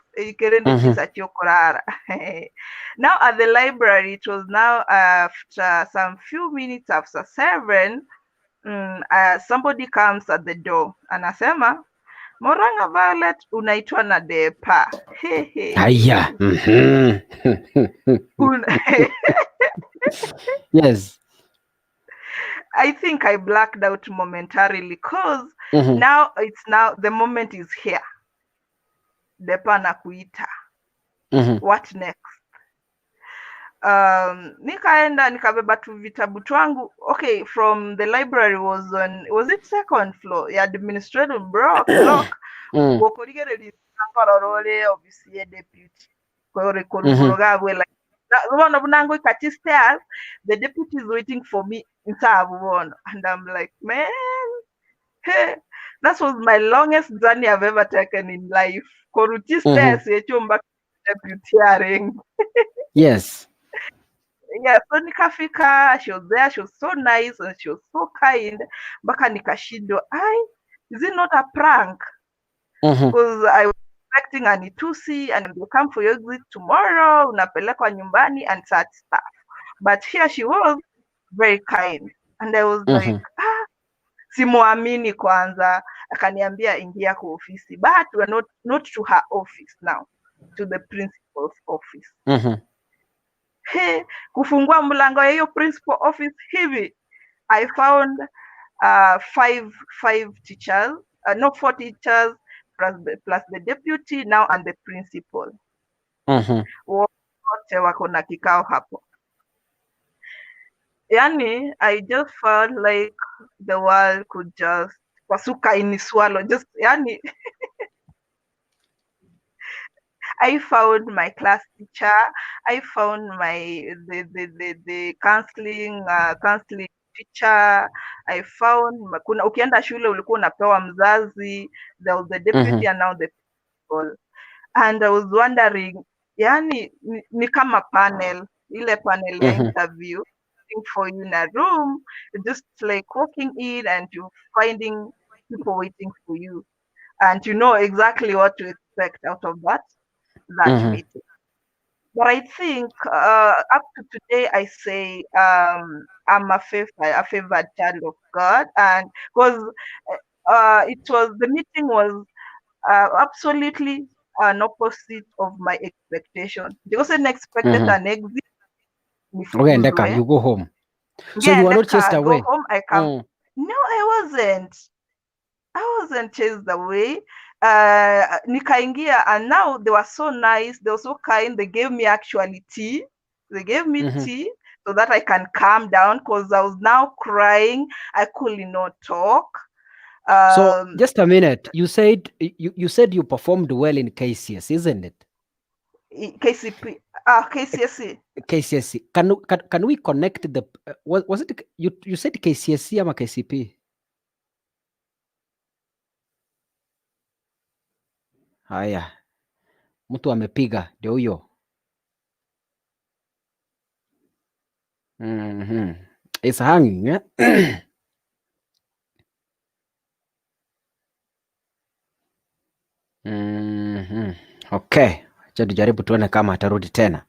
Now at the library, it was now after some few minutes after 7, somebody comes at the door. Anasema, Moranga Violet, unaitwa na depa. Aya. Yes. I think I blacked out momentarily because now the moment is here. Depa na kuita. What next? Nikaenda nikabeba tu vitabu twangu. Okay, from the library was it second floor ya administrative block gokorigereri ofisi ya deputy kore korugoro gabwe like one of nango kati stairs. The deputy is waiting for me inside one, and I'm like, man, hey, that was my longest journey I've ever taken in life. Koruti stairs yechumba deputy aring. Yes. Yeah, so nikafika, she was there, she was so nice and she was so kind. Mpaka nikashindwa, is it not a prank? Because I was expecting an itusi and will come for your exit tomorrow, unapelekwa nyumbani and such stuff. But here she was very kind. And I was like, simuamini kwanza. Akaniambia ingia kwa ofisi. But we're not to her office now, to the principal's office. Hey, kufungua mlango ya hiyo principal office hivi, I found five teachers, not 4 teachers plus the deputy now and the principal. Wote wako na kikao hapo. Yani, I just felt like the world could just pasuka in swallow. Just yani I found my class teacher. I found the counseling teacher. I found ukienda shule ulikuwa unapewa mzazi. There was the deputy and now the principal. And I was wondering, yani ni kama panel, ile panel ya interview for you in a room, just like walking in and you finding people waiting for you, and you know exactly what to expect out of that meeting. But I think up to today, I say I'm a favored child of God, and because the meeting was absolutely an opposite of my expectation. Because I expected an exit. Okay, Ndeka, you go home. So you were not chased away? Go home, I come. No, I wasn't chased away. Nikaingia, and now they were so nice, they were so kind. They gave me actually tea. They gave me tea so that I can calm down, because I was now crying. I could not talk. So just a minute. You said you performed well in KCS, isn't it? KCSE. KCSE. Can we connect the was it you said KCSE ama KCP? Haya, mtu amepiga, ndio huyo. It's hanging, eh? Okay, acha tujaribu tuone kama atarudi tena.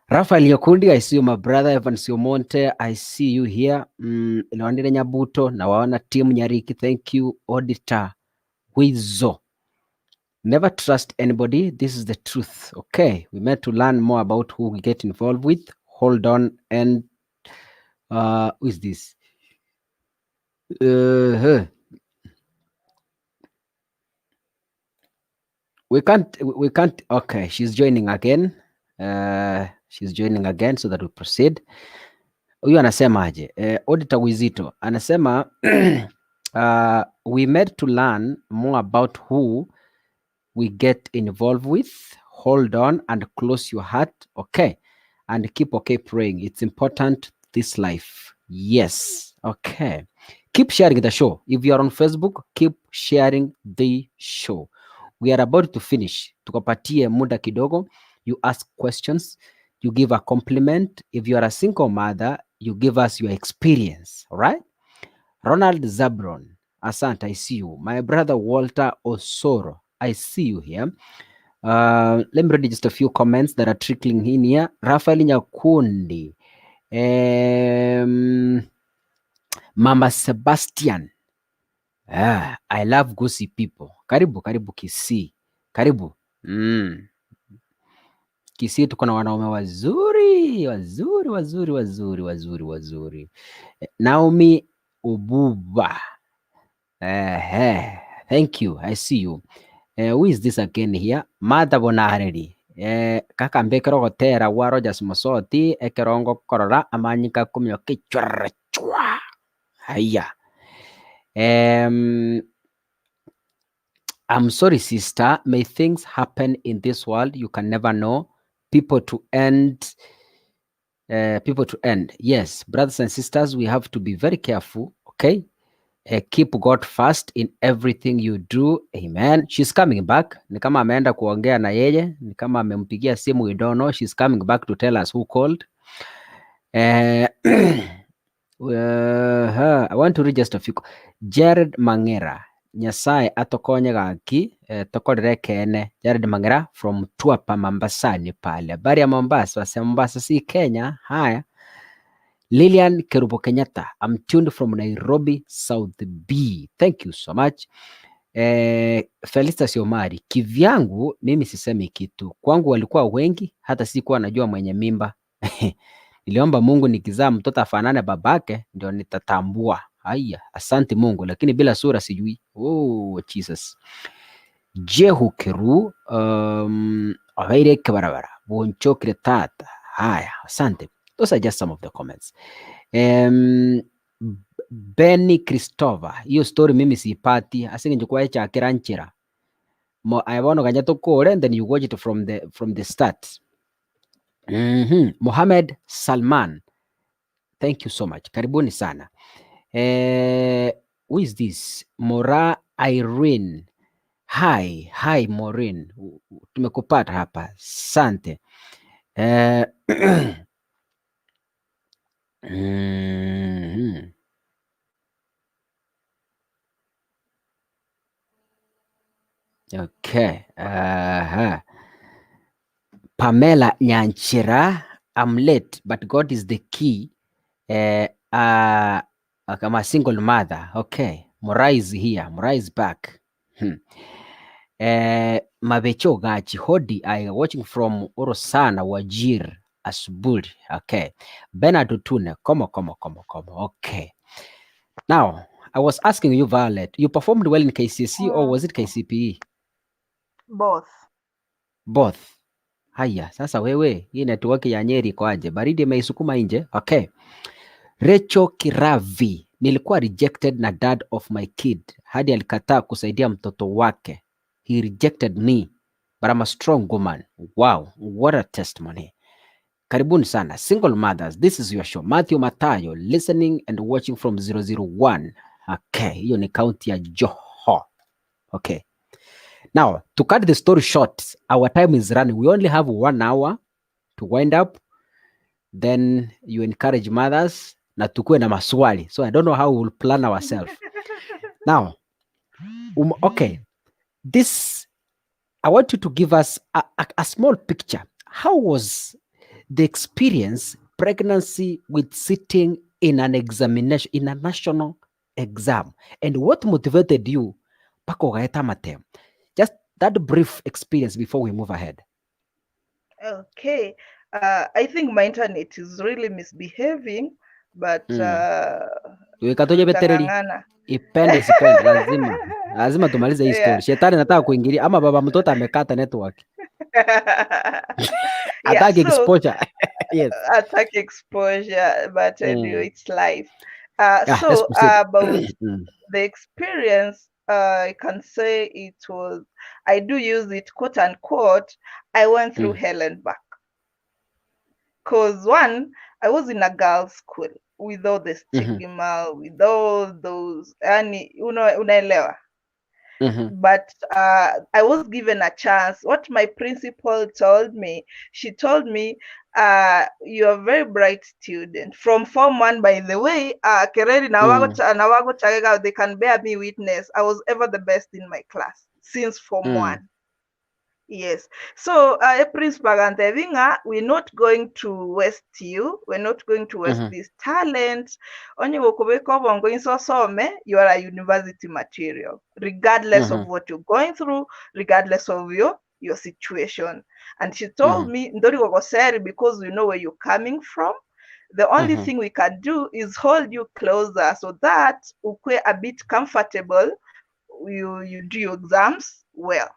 Rafael Yokundi, I see you my brother. Evans Yomonte, I see you here. Lewandile Nyabuto, na waona team Nyariki, thank you. Auditor Wizo, never trust anybody, this is the truth. Okay, we meant to learn more about who we get involved with. Hold on. And who is this? We can't. Okay, she's joining again. She's joining again so that we proceed. Huyu anasema aje? Auditor Wizito anasema we made to learn more about who we get involved with. Hold on and close your heart, okay, and keep praying. It's important this life. Yes, okay. Keep sharing the show. If you are on Facebook, keep sharing the show. We are about to finish. Tukapatie muda kidogo. You ask questions. You give a compliment. If you are a single mother, you give us your experience. All right? Ronald Zabron, Asante, I see you. My brother Walter Osoro, I see you here. Let me read just a few comments that are trickling in here. Rafael Nyakundi, Mama Sebastian, I love gossip people. Karibu Kisii, karibu. Kisii tuko na wanaume wazuri. Naomi Ububa, thank you, I see you. Who is this again here? Mother Bonaredi. kaka mbekero gotera wa Rogers Musoti ekerongo korora amanyika kumyo kichwara chwa. Haya. I'm sorry, sister. May things happen in this world. You can never know. People to end. Yes, brothers and sisters, we have to be very careful. Okay. Keep God first in everything you do. Amen. She's coming back. Ni kama ameenda kuongea na yeye. Ni kama amempigia simu. We don't know. She's coming back to tell us who called. I want to read just a few. Jared Mangera. Nyasaye atokonye gaki tokorere kene. Jared Mangera from Tuapa Mombasani pale. Habari ya Mombasa. Wase Mombasa si Kenya. Haya. Lilian Kerubo Kenyatta. I'm tuned from Nairobi, South B. Thank you so much. Felista Siomari. Kivyangu mimi sisemi kitu. Kwangu walikuwa wengi hata sikuwa najua mwenye mimba. Niliomba Mungu nikizaa mtoto afanane babake ndio nitatambua. Haya, asante Mungu, lakini bila sura sijui. Oh, Jesus. Jehu Keru, awaire kebarabara. Bonchokre tata. Haya, asante. Those are just some of the comments. Benny Christopher. Hiyo story mimi siipati. Asinge njukua echa kiranchira. Aibono kanya tukore and then you watch it from the start. Mohammed Salman. Thank you so much. Karibuni sana. Who is this? Moraa Irene. Hi Maureen. Tumekupata hapa. Sante. Okay. Pamela Nyanchira. I'm late, but God is the key. I'm a single mother. Okay. Moraa is here. Moraa is back. Mabecho Gachi Hodi. I watching from Orosana Wajir Asbul. Okay. Bernard Utune. Come. Okay. Now, I was asking you, Violet, you performed well in KCSE or was it KCPE? Both. Haya, sasa wewe, hii network ya Nyeri iko aje? Baridi imeisukuma nje. Okay. Rachel Kiravi. Nilikuwa rejected na dad of my kid. Hadi alikataa kusaidia mtoto wake. He rejected me, but I'm a strong woman. Wow, what a testimony. Karibuni sana. Single mothers, this is your show. Matthew Matayo, listening and watching from 001. Okay, hiyo ni county ya Joho. Okay. Now, to cut the story short, our time is running. We only have 1 hour to wind up. Then you encourage mothers na tukue na maswali. So I don't know how we will plan ourselves. Now, okay. This, I want you to give us a small picture. How was the experience pregnancy with sitting in an examination, in a national exam? And what motivated you? Just that brief experience before we move ahead. Okay. I think my internet is really misbehaving, but tutang'ang'ana. Ipende sipende, lazima tumalize hii story. Shetani nataka kuingilia ama baba mtoto amekata network. Attack exposure. Yes. Attack exposure, but anyway, it's life. So about the experience, I can say it was, I do use it quote unquote, I went through hell and back. Because one, I was in a girls' school with all the stigma, with all those, unaelewa. But I was given a chance. What my principal told me, she told me, you're a very bright student. From Form 1, by the way, they can bear me witness. I was ever the best in my class since Form 1. Yes. So, principal Gantevinga, we're not going to waste you. We're not going to waste this talent. Only going so you are a university material, regardless of what you're going through, regardless of your situation. And she told me, because we know where you're coming from, the only thing we can do is hold you closer so that ukwe a bit comfortable, you do your exams well.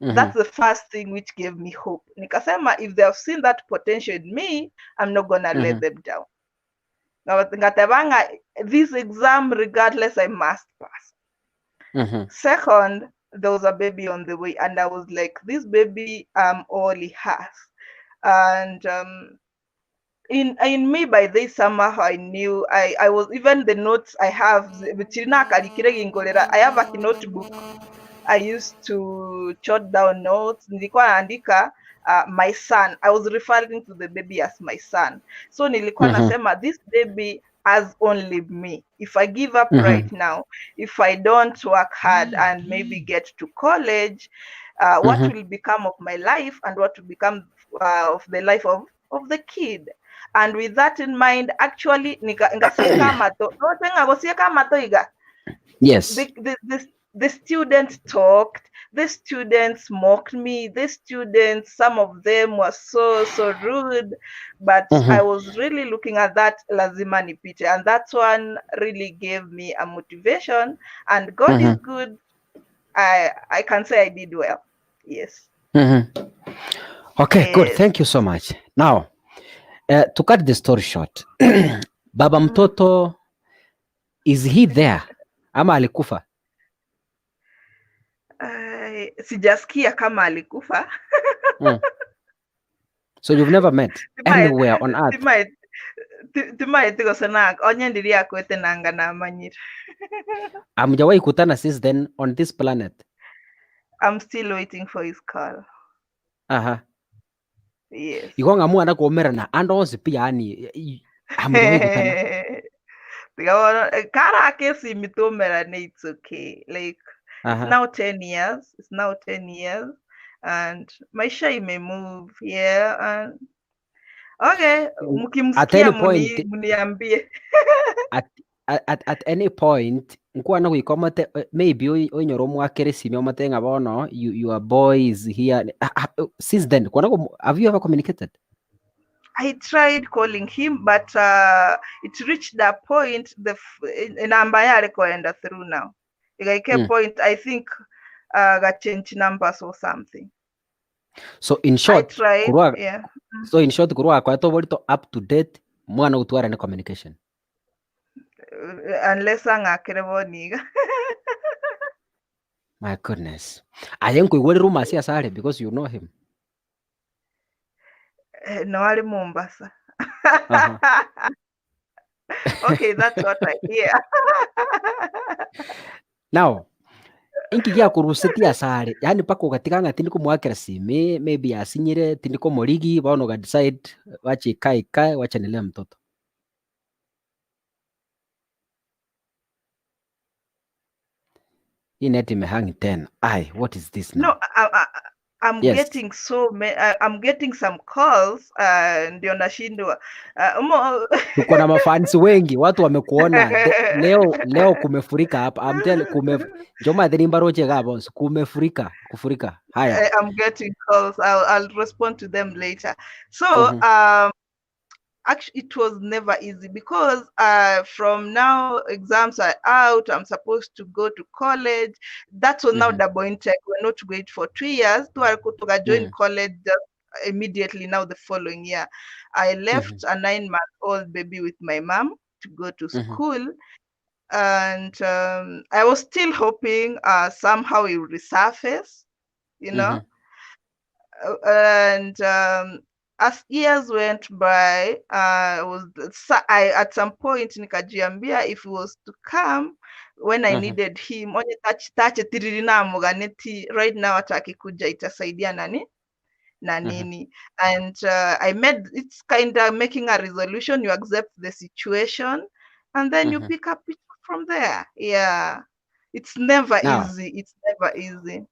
That's the first thing which gave me hope. Nikasema, if they have seen that potential in me, I'm not gonna let them down. Ngatebanga, this exam, regardless, I must pass. Second, there was a baby on the way, and I was like, this baby, all he has. And in me, by this summer, I knew I was, even the notes I have, I have a notebook I used to jot down notes. Nilikuwa naandika my son. I was referring to the baby as my son. So nilikuwa nasema, this baby has only me. If I give up right now, if I don't work hard and maybe get to college, what will become of my life, and what will become of the life of the kid? And with that in mind, actually, yes. The students talked, the students mocked me, the students, some of them were so rude, but I was really looking at that lazima nipite, and that one really gave me a motivation, and God is good. I can say I did well. Yes. Okay, Yes. good. Thank you so much. Now, to cut the story short, baba mtoto, is he there ama alikufa? Sijasikia kama alikufa. So you've never met anywhere on earth? Timaitigo sana onye ndiri akwete nanga na amanyira. Hamjawahi kutana since then on this planet? I'm still waiting for his call. Yes. Igonga mwana kuomerana andozi pia ani hamjawahi kutana? Kara kesi mitomerane, it's okay. Like it's now 10 years. It's now 10 years, and maisha imemove. Yeah, and okay, mkimsikia muniambie. At any point nkwana guikomate maybe oinyoro mwakere simio matenga bono your boy is here since then have you ever communicated? I tried calling him, but it reached a point namba yale koenda through now. Ikaike point, I think got change numbers or something. So in short, I tried, yeah. So in short, kurwa kwa to bolito up to date mwana utwara na communication. Unless angakere boniga. My goodness. Ayenko igwere rumors ya sare because you know him. No, ali Mombasa. Okay, that's what I hear. Now, inki ya kurusetia sare, yani pako ugatiganga tindiko mwakira sime, maybe asinyire tindiko morigi, baono ga decide wache kai wacha nilea mtoto. Hii net imehang 10. What is this now? No, I'm getting I'm getting some calls, ndio nashindwa. Tuko na mafans wengi, watu wamekuona. Leo kumefurika hapa. Joma dhenimba roche gabons, kufurika. Haya. I'm getting calls. I'll respond to them later. So, actually, it was never easy because from now exams are out. I'm supposed to go to college. That's now double intake. We're not going for 2 years. To join college just immediately now the following year. I left a 9-month-old baby with my mom to go to school. And I was still hoping somehow it would resurface, you know. And as years went by, I at some point nikajiambia if he was to come when I needed him, onye tache tiririna muganeti right now ataki kuja itasaidia na nini. And I made it's kind of making a resolution. You accept the situation, and then you pick up it from there. Yeah, it's never easy. It's never easy.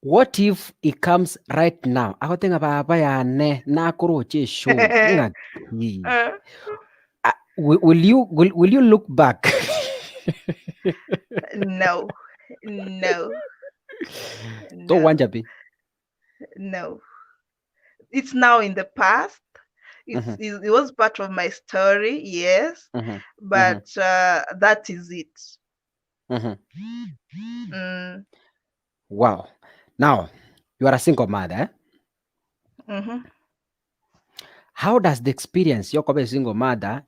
What if it comes right now? Akotenga baba ya ne na kuroche show. Will you look back? No. No. It's now in the past. It was part of my story, yes, but that is it. Wow. Now, You are a single mother. How does the experience yoko be single mother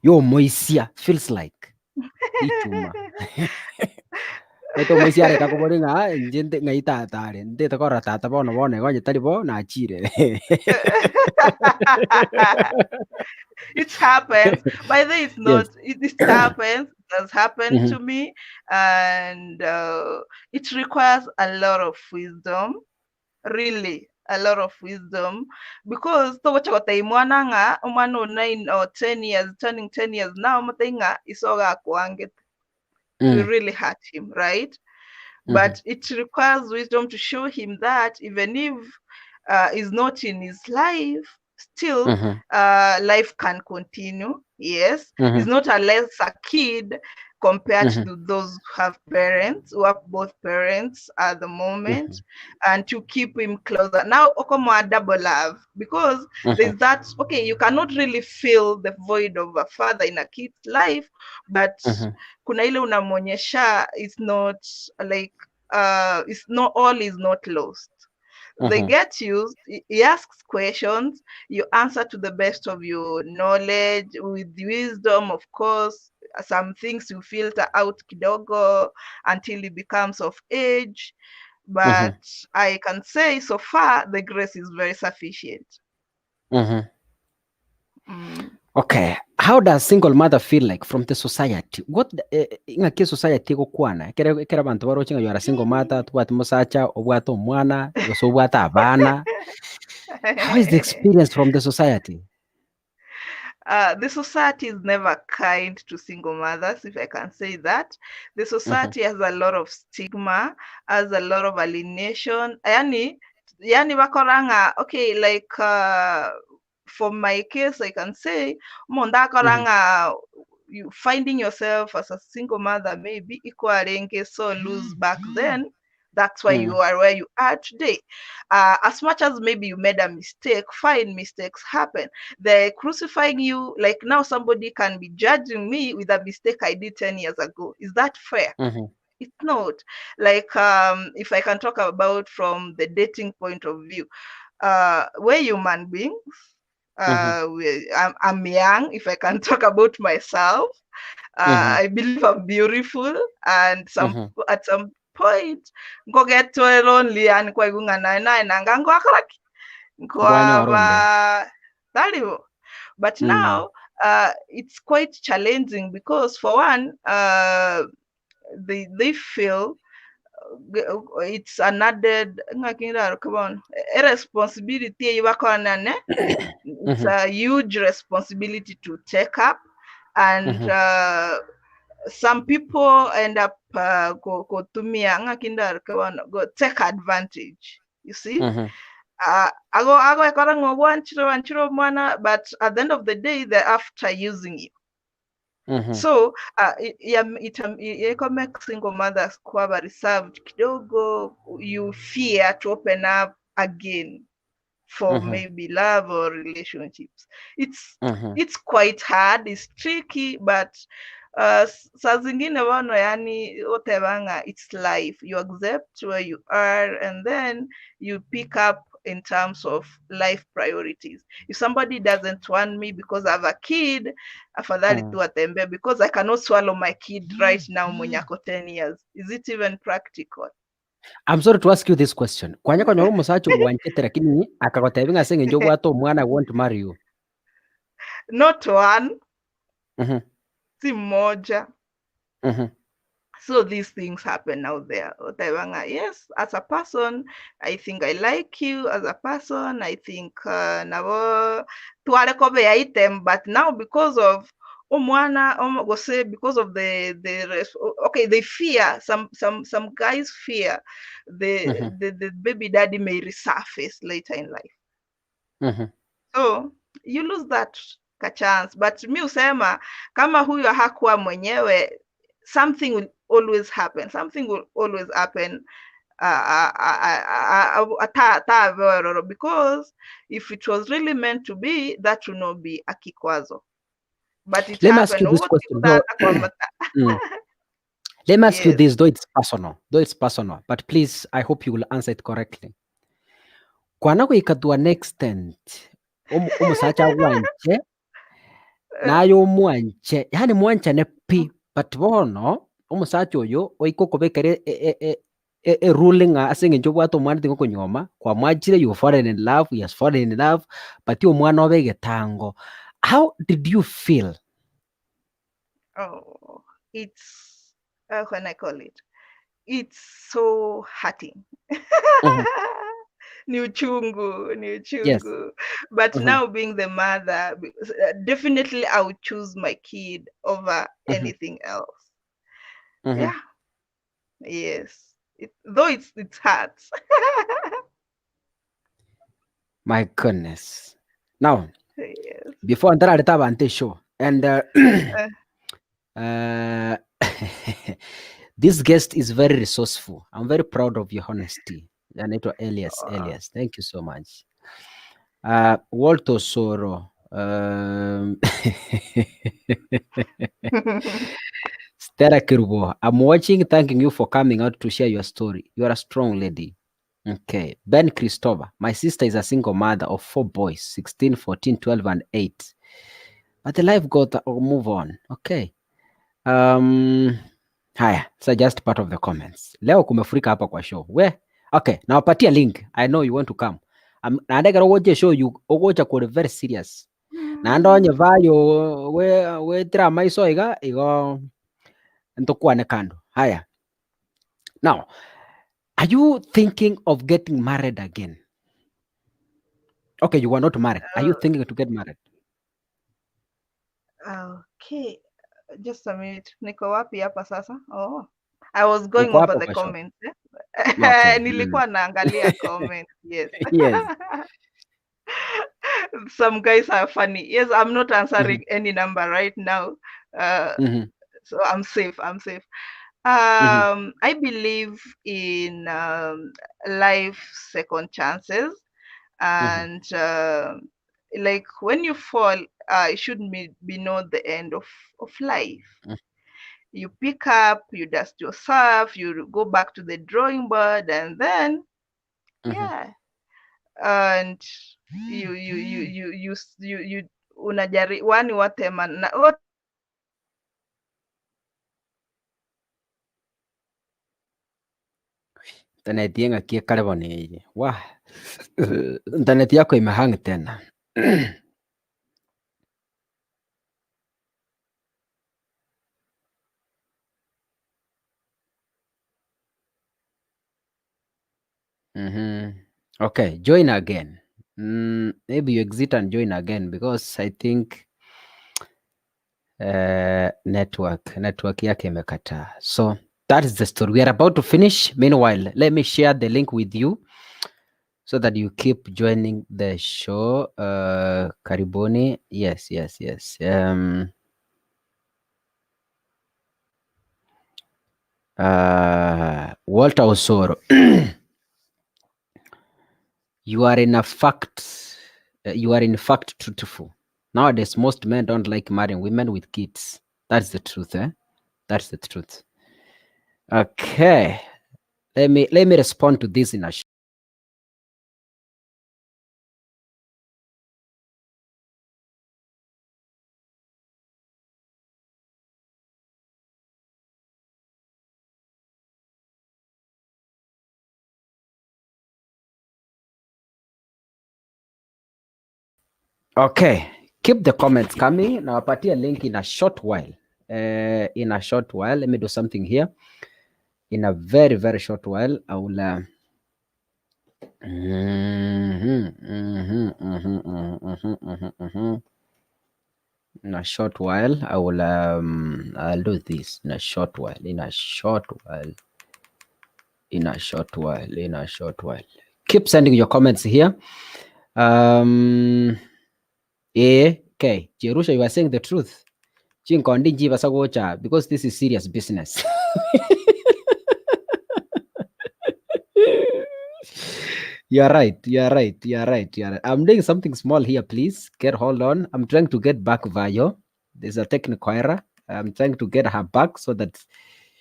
yo moisia feels like? Ichuma. Eto moisia re kakubori nga njente nga itatare. Ndete kora tata bono bone goje tari bo na achire. It happens. By the way, it's not. Yes. It happens. It has happened to me, and it requires a lot of wisdom. Really, a lot of wisdom, because to wacha mwana nga umwana 9 or 10 years, turning 10 years now, matinga isoga kwange. We really hurt him, right? But it requires wisdom to show him that even if is not in his life, still life can continue. Yes, he's not a lesser kid compared to those who have parents, who have both parents at the moment, and to keep him closer. Now, Okomo double love, because there's that, okay, you cannot really fill the void of a father in a kid's life, but kuna ile unamonyesha, it's not like, it's not, all is not lost. They get used. He asks questions. You answer to the best of your knowledge, with wisdom, of course. Some things you filter out kidogo until he becomes of age. But I can say so far the grace is very sufficient. Okay. How does single mother feel like from the society? What ingaki society go kwana? Kera bantu barochinga you are a single mother, tubata musacha, obwata omwana, yoso obwata abana. How is the experience from the society? The society is never kind to single mothers, if I can say that. The society has a lot of stigma, has a lot of alienation. Yani wakoranga, okay, like for my case, I can say, monda koranga, you finding yourself as a single mother maybe equaling so loose back then. That's why you are where you are today. As much as maybe you made a mistake, fine, mistakes happen. They're crucifying you. Like now somebody can be judging me with a mistake I did 10 years ago. Is that fair? It's not. Like if I can talk about from the dating point of view, we're human beings. I'm young. If I can talk about myself, I believe I'm beautiful, and at some point go get to lonely and kwa gungana na ngango akaraki kwa but now it's quite challenging, because for one they feel it's an added responsibility. It's a huge responsibility to take up, and some people end up go take advantage. You see, but at the end of the day, they're after using you. So it makes single mothers kuwa reserved kidogo. You fear to open up again for maybe love or relationships. It's quite hard, it's tricky, but saa zingine wano yani otebanga, it's life. You accept where you are, and then you pick up in terms of life priorities. If somebody doesn't want me because I have a kid, afadhali tu atembe, because I cannot swallow my kid right now mwenye ako 10 years. Is it even practical? I'm sorry to ask you this question. Kwanya kwa musacho wanchete lakini akakotebinga senge njo bwato mwana I want to marry you. Not one. Si moja. So these things happen out there. Yes, as a person, I think I like you as a person. I think nabo tuwale kobe item, but now because of because of okay, they fear, some guys fear the baby daddy may resurface later in life. So you lose that chance. But mi usema kama huyo hakuwa mwenyewe, something will always happen. Something will always happen. Because if it was really meant to be, that would not be a kikwazo. But it Let happened. me ask you this question. Let me ask you this, though it's personal, but please, I hope you will answer it correctly. kwana gwika to an extent umusacha gwanche nayo mwanche yani mwanchane pi but bono umusacha oyo oiko kubekere a ruling asing njo bwato mwana tingo kunyoma kwa mwachire you fallen in love, he has fallen in love, but yo mwana obege tango. How did you feel? Oh, it's when I call it, it's so hurting. Ni uchungu. Yes. But now being the mother, definitely I would choose my kid over anything else. Yeah. Yes. Though it hurts. My goodness. Now, Yes. before I start show, and this guest is very resourceful. I'm very proud of your honesty. Anaitwa Elias. Thank you so much. Walter Soro. Stella Kirubo, I'm watching, thanking you for coming out to share your story. You are a strong lady. Okay. Ben Christopher, my sister is a single mother of 4 boys, 16, 14, 12, and 8. But the life got move on. Okay. Haya, so just part of the comments. Leo kumefurika hapa kwa show. Okay, nawapatia link. I know you want to come. Naandega woje show you ogocha ko very serious. Na ndonye vayo we drama iso igo ntukwane kando. Haya. Now, are you thinking of getting married again? Okay, you were not married. Are you thinking to get married? Okay. Just a minute. Niko wapi hapa sasa? Oh. I was going over the comments. Okay. Nilikuwa naangalia comments. Yes. Yes. Some guys are funny. Yes, I'm not answering any number right now. So I'm safe. I believe in life second chances, and like when you fall, it shouldn't be not the end of life. You pick up, you dust yourself, you go back to the drawing board, and then and you unajari wani watema na internet yenga kie karibu ni internet yako imehang tena. Okay, join again. Maybe you exit and join again because I think network yake imekataa. So that is the story. We are about to finish. Meanwhile, let me share the link with you so that you keep joining the show. Karibuni. Yes. Walter Osoro. You are in fact truthful. Nowadays, most men don't like marrying women with kids. That's the truth, That's the truth. Okay. Let me respond to this in a Okay, keep the comments coming. Nawapatia link in a short while. Let me do something here. In a very, very short while, I will in a short while, I will I'll do this in a short while. Keep sending your comments here. Okay, Jerusha, you are saying the truth. Because this is serious business. You're right. I'm doing something small here, please. Hold on. I'm trying to get back Vayo. There's a technical error. I'm trying to get her back so that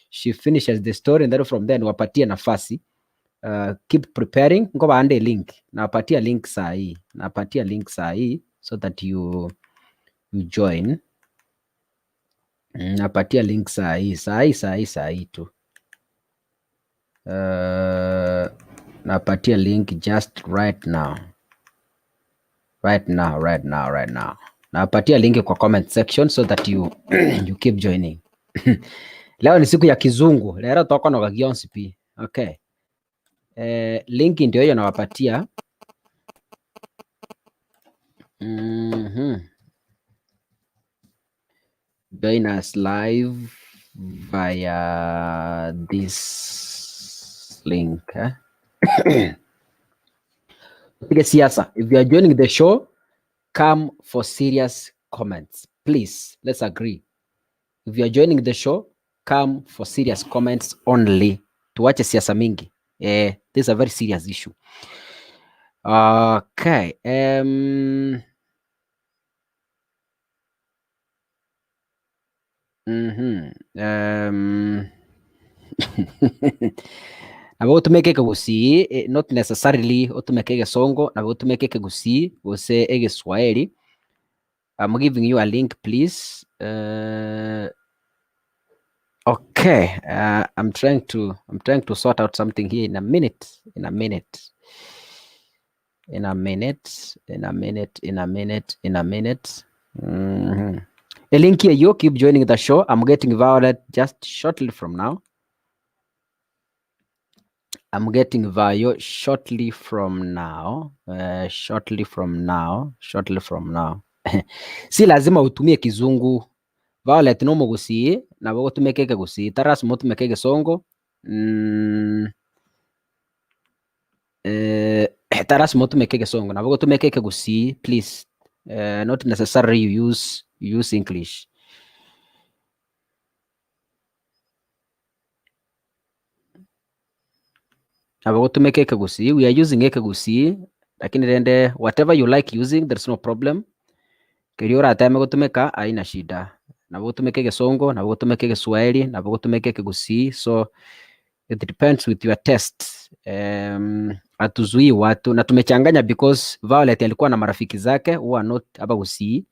she finishes the story, and then from there wapatie nafasi keep preparing. Ngoba ande link. Napatia link sahi. Napatia link sahi so that you join. Napatia link sahi tu. Napatia link just right now. Right now. Napatia link kwa comment section so that you you keep joining. Leo ni siku ya kizungu. Leo toko na gionsi pi. Okay. Link ndio hiyo nawapatia. Join us live via this link. Siasa. If you are joining the show, come for serious comments. Please, let's agree. If you are joining the show, come for serious comments only. Tuache siasa mingi. This is a very serious issue. Okay. Nabo tumeke Gusii, not necessarily otumeke Gesongo, nabo tumeke Gusii, use Egeswahili. I'm giving you a link, please. Okay, I'm trying to sort out something here in a minute. A link here, you keep joining the show. I'm getting Violet just shortly from now. Shortly from now. Si lazima utumie Kizungu. Violet no Gusii, na bogo tumekeke Gusii. Taras mo tumekeke Songo. Taras mo tumekeke Songo. Na bogo tumekeke Gusii, please. Not necessarily you use English. Na bogo tumekeke Gusii. We are using Eke Gusii. Lakini rende, whatever you like using, there's no problem. Kiriora atame gutumeka aina shida. Na bogo tumekeke Songo, na bogo tumekeke Swahili, na bogo tumekeke Gusii. So it depends with your test. Atuzui watu na tumechanganya because Violet alikuwa na marafiki zake who are not aba Gusii.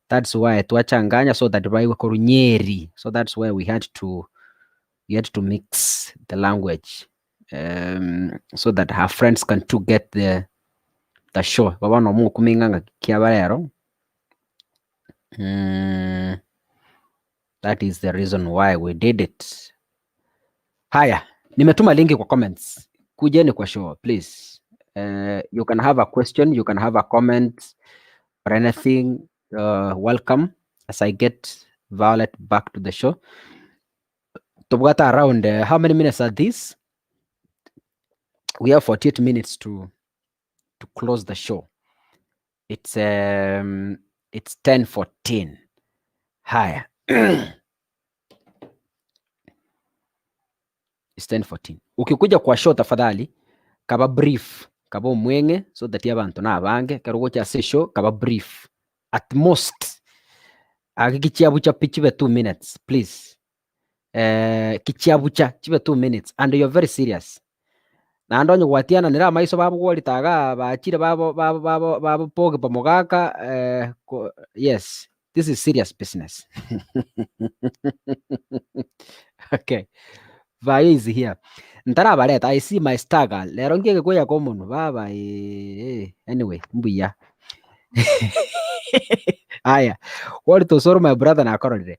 That's why tuachanganya so that by Korunyeri. So that's why we had to mix the language so that her friends can too get the show. Baba no mu kuminganga kiabarero. That is the reason why we did it. Haya, nimetuma linki kwa comments. Kujeni kwa show, please. You can have a question, you can have a comment or anything. Welcome as I get Violet back to the show. Tobugata around how many minutes are these? We have 48 minutes to close the show. It's 10:14. Haya. It's 10:14. Ukikuja kwa show tafadhali kaba brief kaba umwenge so that abantu nabange karugo cha show kaba brief at most akikichiabucha pichibe 2 minutes please. Kichiabucha chibe 2 minutes and you're very serious. Na andonyo gwatiana nira maiso babo gwalitaga bachire babo poge pamogaka. Yes, this is serious business. Okay. Vayo is here. Ntarabareta, I see my star girl. Lero ngeke kuya kwa mundu baba. Anyway, mbuya. Aya. What to sort my brother na korode.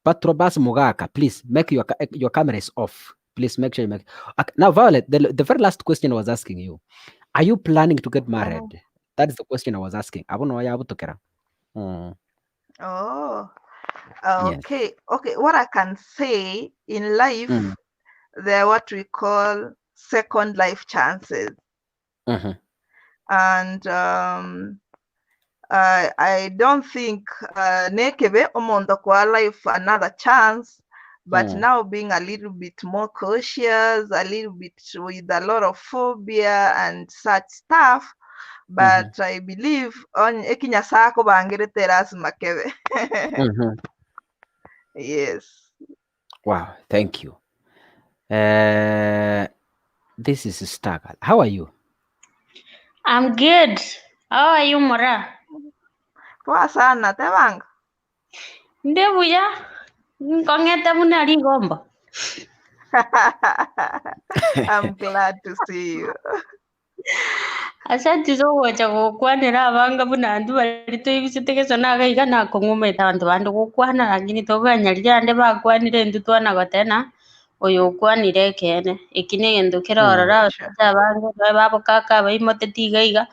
Patrobas Mogaka, please make your camera is off. Please make sure you make. Okay. Now, Violet, the very last question I was asking you, are you planning to get married? That is the question I was asking. I don't know why I would Oh, okay. Yes. Okay. What I can say in life, there are what we call second life chances. And I don't think nekebe omondo kwa life another chance, but now being a little bit more cautious, a little bit with a lot of phobia and such stuff. But I believe on ekinyasako bangereteras makebe. Yes. Wow, thank you. This is Stagal. How are you? I'm good. How are you, Moraa? Poa sana, tebang. Ndevu ya kong'ete muna rigombo. I'm glad to see you. Asante so wacha gukwanira abanga buna andu bari twibisitegeso nagaiga nakong'umeta bantu bandu gukwana lakini tobanyarire ande bakwanire ndu twanago tena oyo ukwanire kene iki ni gintu kirorora abasacha abange bae babokaka baimoteti igaiga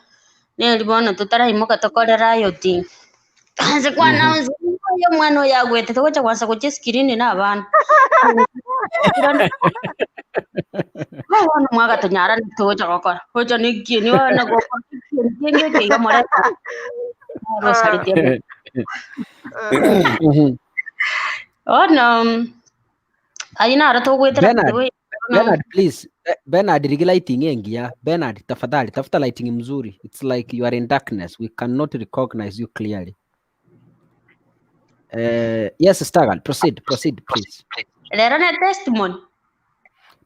neri bono tutaraimoka tokorera yoting ase kwana yo mwana oyo agwete togocha kwanza gocha screen na abana bono mwaga tonyara nitogocha gokora gocha niki ni wana gokora kenge keiga more rosaritie ono aina ara togwetera Bernard, please. Bernard, lighting engia. Bernard, tafadhali, tafuta lighting mzuri. It's like you are in darkness. We cannot recognize you clearly. Yes, Stagal, proceed, please. Lera na testimony.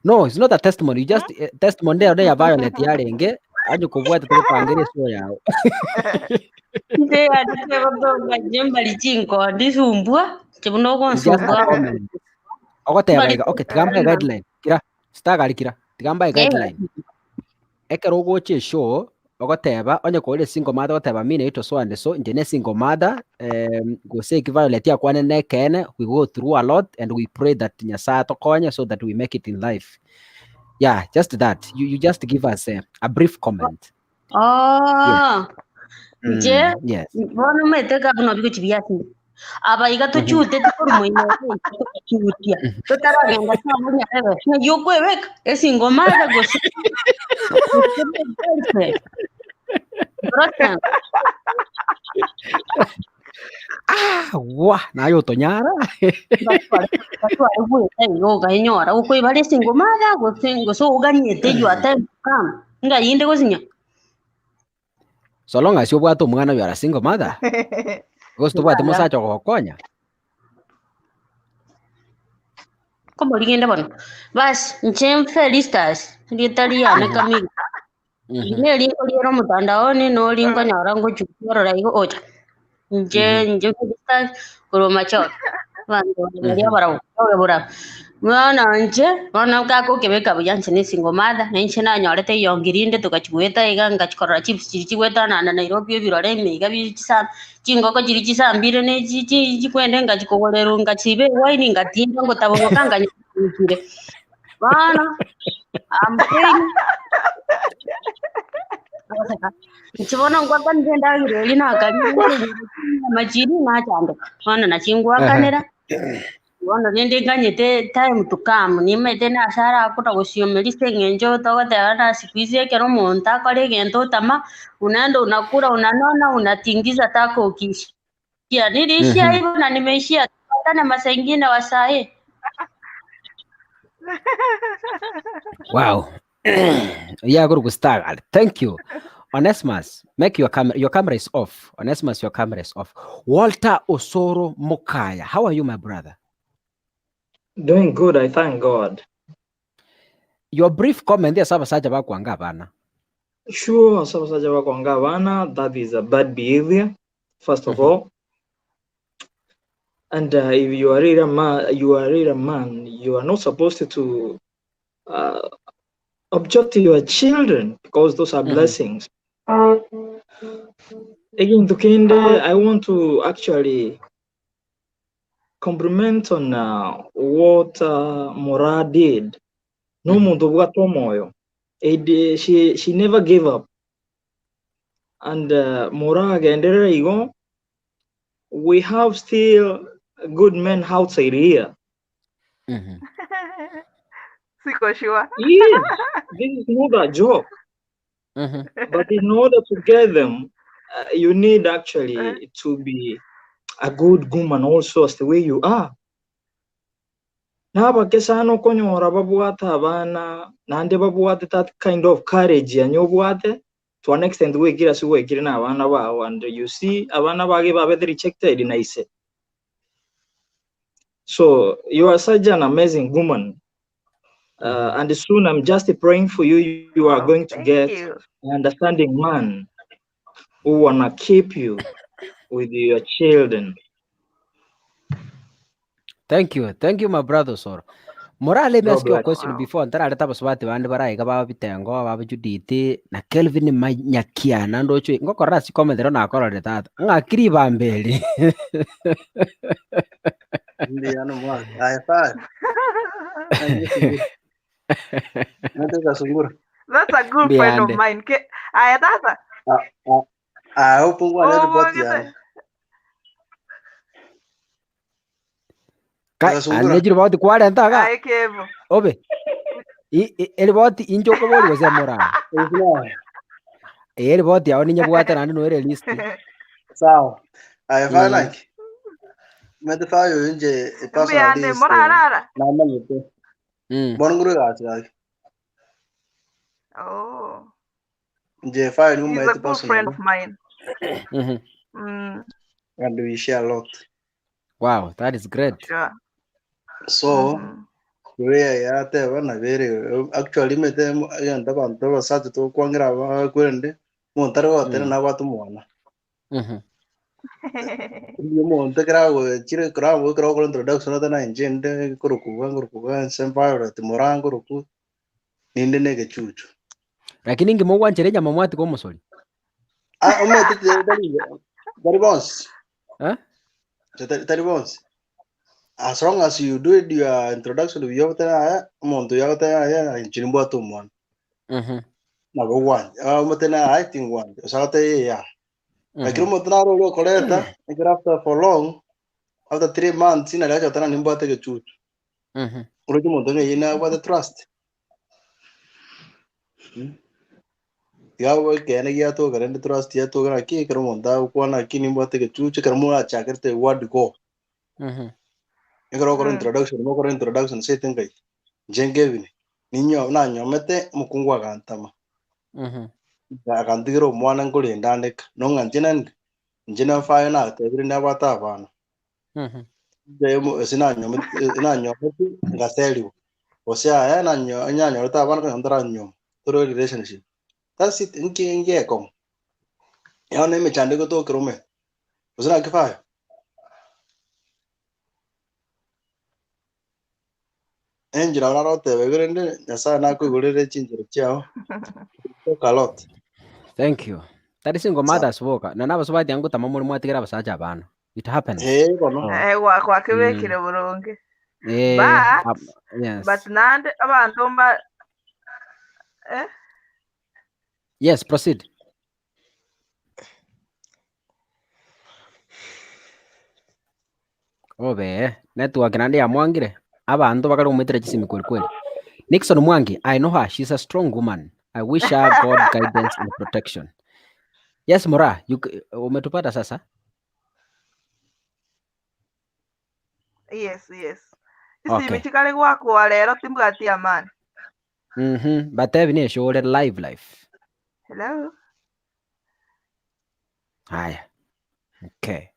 No, it's not a testimony. You just testimony there ya Violet yarenge. Aje kubwata tukupangire sio yao. Nde adite bagonga jemba lichinko ndisumbua. Chibuno gonsumbua. Okay, tigamba guideline. Kira, Stagal kira. Tigamba guideline. Ekero goche show ogoteba onye kore single mother ogoteba mine ito so and so njene single mother go say Violet ya kwane nekene, we go through a lot and we pray that Nyasaye tokonya so that we make it in life. Yeah, just that. You just give us a brief comment. Oh. Yes. Yes. Bono meteka buno biko chibyati. Abaiga tochute tukorumwine tukachutia. Totaragenda samunya ebe. Yokwebeka esingomada gosi. Wah, nayo tonyara. Yoga inyora uko ibale singomada gosengo so uganyete ju ate kam. Nga yinde gosinya. So long as you bwato mwana you are a single mother. Because to bwato musacha gokonya. Como ligenda bono. Bas, nchem felistas. Litaliana kami. Ine linko lero mutandaoni no linko nyara ngo chukoro raigo ocha. Nje felistas kuro macho. Vandu ndia bara. Oge bura. Mwana nje mwana kako kebeka buyanse ni single mother na nche na nyorete yongirinde tukachweta iganga chikora chips chichweta na Nairobi birore mega bichisa chingoko chiri chisambire ne chikwende ngachikogolero ngachibe wine ngatinda ngotabo kanga nyire bana ampen chibona ngwaka ndenda ngireli na kali majini na chando bana na chingwa kanera Bueno, nende ganyete time to come ni mete na sara akuta gusiomeliste ngenjo toga tena sikuizie kero monta kale gento tama unaenda unakula unanona unatingiza tako ukishia nilishia hivyo na nimeishia hata masaa ingine wasae. Wow. Yeah, go to start. Thank you. Onesimus, make your camera is off. Onesimus, your camera is off. Walter Osoro Mokaya, how are you, my brother? Doing good, I thank God. Your brief comment there, Sabasaja Bakwanga Bana. Sure, Sabasaja Bakwanga Bana, that is a bad behavior, first of all. And if you are really a man, you are not supposed to object to your children because those are blessings. Again, Tukinde, I want to actually compliment on what Moraa did. No muntu bwato moyo. She never gave up. And Moraa agendera igo. We have still good men outside here. Siko sure. Yes, this is not a joke. But in order to get them, you need actually to be a good woman also as the way you are. Naba kesano konyora babuata abana nande babuate that kind of courage ya nyobuate to an extent we gira suwe gira na abana bawo, and you see abana bage babe rejected in ise. So you are such an amazing woman, And soon I'm just praying for you. You are going to get an understanding man who wanna keep you with your children. Thank you, my brother, sir. Moraa, let me ask you a question before. Ntara aleta baswati bandi bara iga baba bitengo baba Judith na Kelvin Manyakia nando chui ngoko rasi comment na akora de tata ngakiri bambeli. Ndi ano mwa aifa. Nataka sungura. That's a good friend of mine. Aya tata. Upungua na ripoti ya. Anejiri bauti kware ntaga. Ai kevo. Obe. Eli bauti injoko boli wase Moraa. Eli bauti ya oninya buata nani no list. Sawa. Aifa like. Metafayo nje personal list. Moraa. Na manyete. Bonguru gati. Oh. Nje fayo ni He's a good friend of mine. And we share a lot. Wow, that is great. Sure. So, we are na very actually mete yanda bantu basatu to kwangira kwende montare wote na watu mwana. Yo monte grabo chire grabo ko introduction na injende kurukuwa Violet Moraa kuruku ninde nege chuchu. Lakini ngimo wanjere nyama mwati ko musoli. Umete dari boss. Dari boss. As long as you do it, your introduction to Yotana, Monto Yota, and Jimboto one. Number one. I think one. So yeah. I grew Motaro Coletta, and after for long, after 3 months in a letter, and in Botta Church. Regimontone, you know what the trust. Yawa can a yato, and the trust yato, and I kick Ramonda, one I can Botta Church, Carmona, Chakerte, what go. Introduction setting kai jengevini ninyo na nyomete mukungwa kantama akandiro mwana ngoli ndandeka nonga njina fayo na tebiri na bata bana sina nyomete ngaseli osea na nyanyo ta bana kan ndara nyom through relationship that's it inge kom ya na me chande ko to krome usina kifayo Enjira na rote wegrende nyasa na ko gurere chinjiro chao kalot. Thank you. That is single mother's work. Na naba sobati yangu tamamuri mwatigira basaja bana. It happens. Kono. Kwa kibekire buronge. Yes. But nande abantu mba Yes, proceed. Obe, network nandi ya mwangire. Abantu bakari umetera chisimi kweli. Nixon Mwangi, I know her. She's a strong woman. I wish her God guidance and protection. Yes, Moraa, umetupata sasa? Yes. Isi michikale wako lero timbati amani. But have ni show live. Hello. Haya. Okay.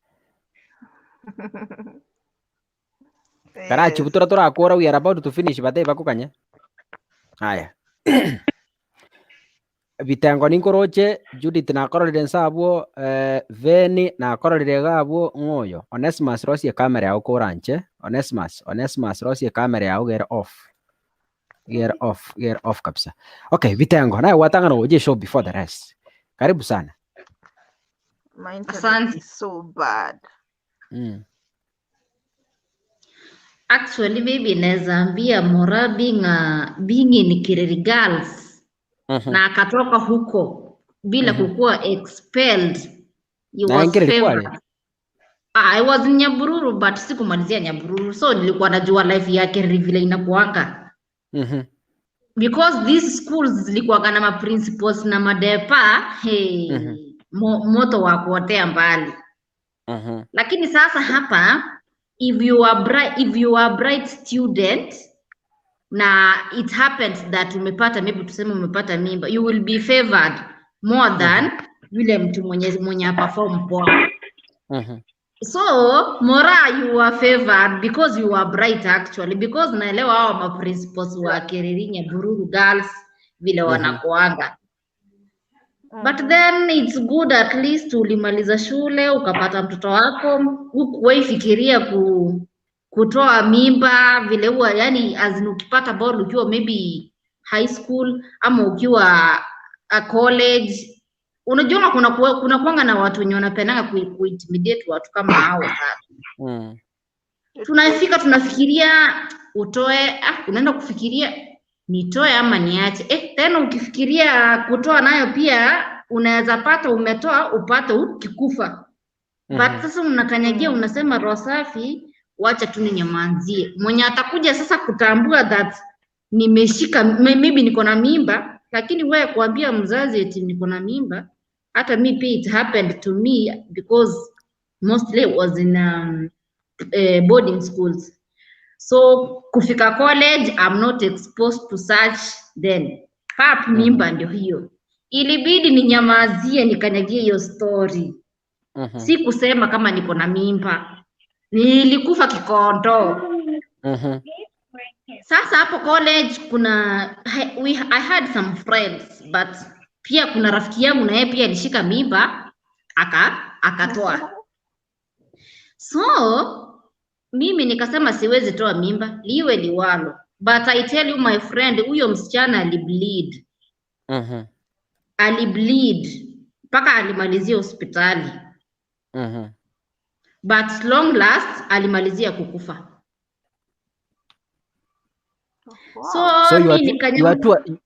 Karachi butura tora akora we are about to finish but bakukanya. Haya. Bitengo ninkoroche Judith na kororire nsabwo Veni na kororire gabwo ngoyo. Onesimus rosie camera yao koranche. Onesimus rosie camera yao get off kabisa. Okay, Bitengo naye watangana uje show before the rest. Karibu sana. My internet is so bad. Actually, maybe Nezambia Moraa being in Kireri Girls na akatoka huko bila kukua expelled. He was favored. I was in Nyabururu but sikumalizia Nyabururu, so nilikuwa najua life yake vile inakuanga. Because these schools zilikuwa na ma principals na madepa moto wa kuotea mbali. Lakini sasa hapa if you are bright student na it happens that umepata mimba, you will be favored more than yule mtu mwenye perform poa. So Moraa, you were favored because you were bright actually, because naelewa hao ma principals wa Kererinya Bururu girls vile wanakuanga. But then it's good at least ulimaliza shule ukapata mtoto wako, hukuwahi fikiria kutoa mimba vile huwa, yani ukipata ball ukiwa maybe high school ama ukiwa college. Unajua kuna kuanga na watu wenye wanapendanga kuintimidate watu kama hao sasa. Tunafika tunafikiria utoe, unaenda kufikiria nitoe ama niache. Tena ukifikiria kutoa nayo pia unaweza pata umetoa upate ukikufa. But sasa unakanyagia unasema roho safi, wacha tu ninyamanzie. Mwenye atakuja sasa kutambua that nimeshika maybe niko na mimba, lakini wewe kuambia mzazi eti niko na mimba, hata me pia it happened to me because mostly it was in boarding schools. So kufika college I'm not exposed to such, then pap mimba ndio hiyo. Ilibidi ninyamazie nikanyagie hiyo story. Si kusema kama niko na mimba. Nilikufa kikondo. Sasa hapo college I had some friends, but pia kuna rafiki yangu na yeye pia alishika mimba akatoa. So mimi nikasema siwezi toa mimba, liwe liwalo. But I tell you my friend, huyo msichana alibleed. Alibleed mpaka alimalizia hospitali. But long last alimalizia kukufa. So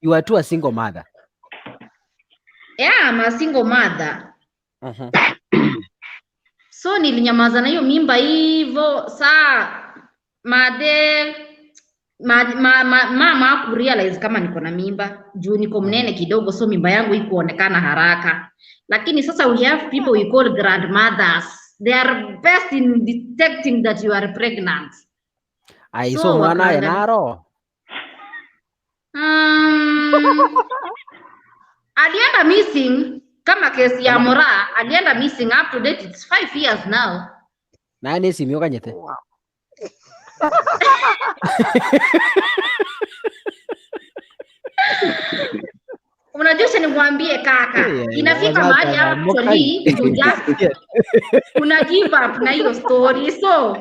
you are too a single mother. Yeah, I'm a single mother. So nilinyamaza na hiyo mimba hivyo. Saa mama kurealize kama niko na mimba juu niko mnene kidogo, so mimba yangu ikuonekana haraka. Lakini sasa we have people we call grandmothers. They are best in detecting that you are pregnant. So mwana yanaro. Alienda missing kama kesi ya Moraa, alienda missing up to date it's 5 years now. Nani simioka nyete? Unajua nikwambie kaka, inafika mahali actually una give up na hiyo story. So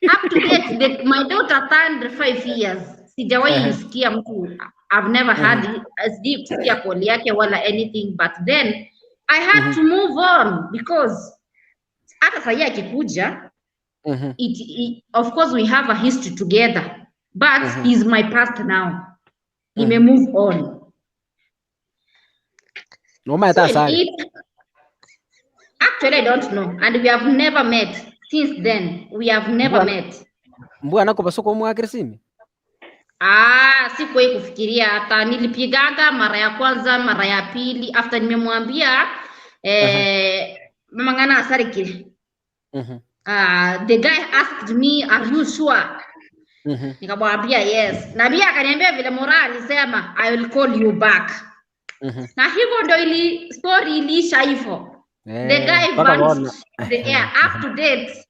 up to date my daughter turned 5 years. Sijawahi nisikia mtu, I've never had kusikia call yake wala anything, but then I had to move on because hata sasa akikuja of course we have a history together, but he's my past now. Nime move on. No matter so actually I don't know, and we have never met since then. We have never met. Mbona nako basoko mwakirisimi? Sikuwahi kufikiria, hata nilipiganga mara ya kwanza, mara ya pili after nimemwambia mama ngana asariki. The guy asked me, are you sure? Nikamwambia yes. Na pia akaniambia vile Moraa alisema I will call you back. Na hivyo ndio story iliisha hivyo. The guy vanished. Up to date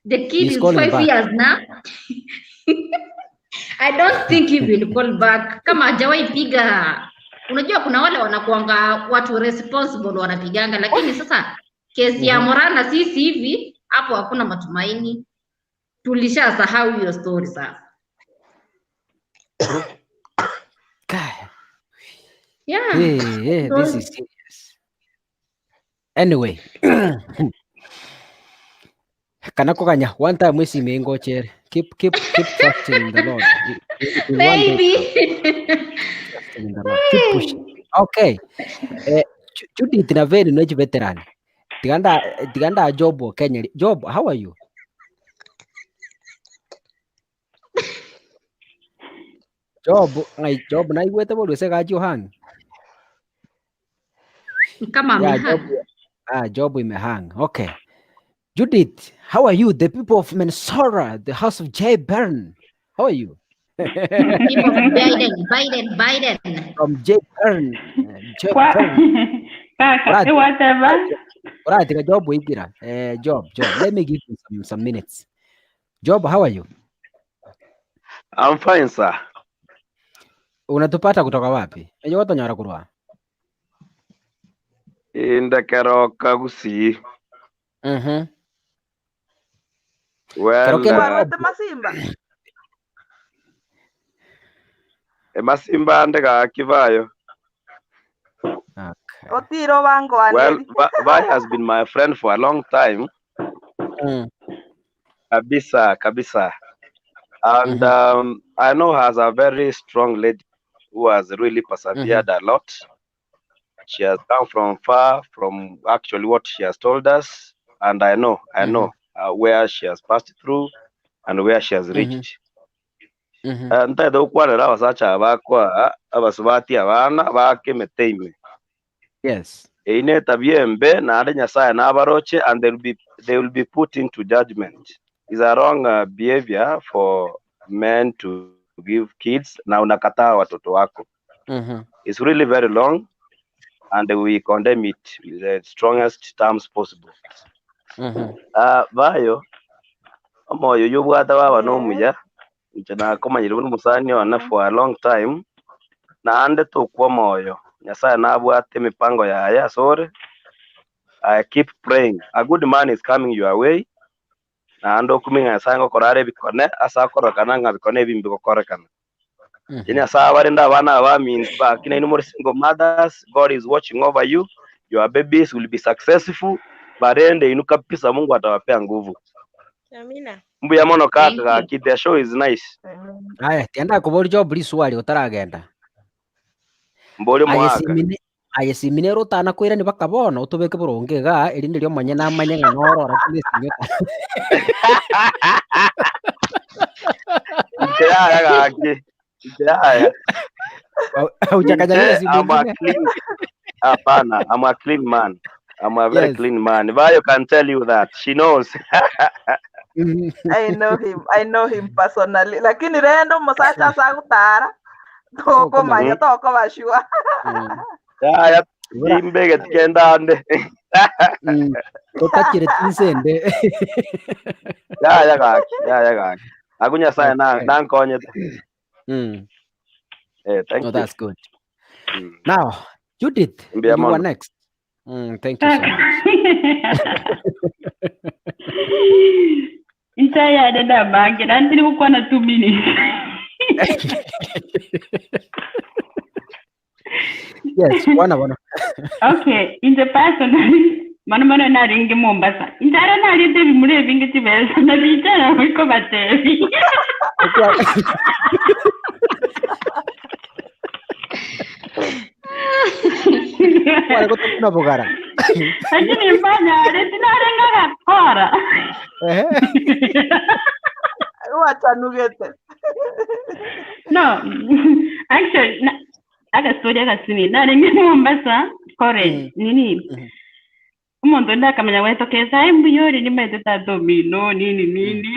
the kid is 5 years now. I don't think he will call back. Kama hajawahi piga, unajua kuna wale wanakuanga watu responsible wanapiganga, lakini sasa kesi ya Moraa na sisi hivi hapo hakuna matumaini. Tulishasahau hiyo story sasa. Yeah. This is serious. Anyway. Kanako kanya one time mwesi mengo chere. Keep trusting in the Lord. Maybe. In the Lord. Keep pushing. Okay. Chudi tinaveni noji veteran. Tiganda Job Kenya. Job, how are you? Job na iwete bolu seka Johan. Kama amehang. Job imehang. Okay. Judith, how are you? The people of Minnesota, the house of J. Byrne. How are you? People of Biden. From J. Byrne. Whatever. Alright, Job Wikira. Job. Let me give you some minutes. Job, how are you? I'm fine, sir. Unatupata kutoka wapi? Enye watu nyara kurwa. Indekero Kagusi. Kero keno Warwete Masimba. Masimba ndega kivayo. Okay. Otiro wango Well, aneri. Vi has been my friend for a long time. Kabisa. And I know her as a very strong lady who has really persevered a lot. She has come from far from actually what she has told us. And I know where she has passed through and where she has reached. Ntede ukwarera abasacha abakwa abasubati abana bakemeteime. Yes. Eine tabiembe na ade nyasaye na abaroche, and they will be put into judgment. Is a wrong behavior for men to give kids na unakataa watoto wako. It's really very long, and we condemn it with the strongest terms possible. Bayo omoyo yobwata baba nomuya nchana komanyire bunu musani wana for a long time na ande to kwa moyo nyasaye na abwate mipango ya sore. I keep praying. A good man is coming your way. Na ando kuminga sango korare bikone asa korokana nga bikone bimbi korekana. Jenya sa barinda abana ba means ba kina ino more single mothers. God is watching over you. Your babies will be successful. Barende inuka pisa Mungu atawapea nguvu. Amina. Mbu ya mono kaka ki the show is nice. Aya, tienda kubori Job liswali utaragenda. Mbole mwaka. Ayesimine rutana kwira ni bakabona utubeke buronge ga irindi ryo manye namanye nganoro rakisinyo. Ntaya kaki. Ntaya. Ujakanyanya I'm a clean. Apana, I'm a clean man. I'm a very clean man. Vayo can tell you that. She knows. I know him personally. Lakini rendo musacha sagutara. Toko manya toko bashua. Ya imbege tikenda ande. Totachire tinsende. Ya kaki. Agunya saya na konye. Thank you. That's good. Now, Judith, you are next. Thank you so much. Insaya dada bagi nanti ni uko na 2 minutes. Yes, wana. Okay, in the past mana na ringi Mombasa. Indara na ri devi mure vingi tibesa na bichana ko batevi. Wale kutuna bogara. Ajini mbanya retina renga kora. Watanugete. No, actually, aga story aga sini. Na ringi Mombasa kore nini. Umuntu ndakamenya wetokeza imbu yori ni meteta domino nini.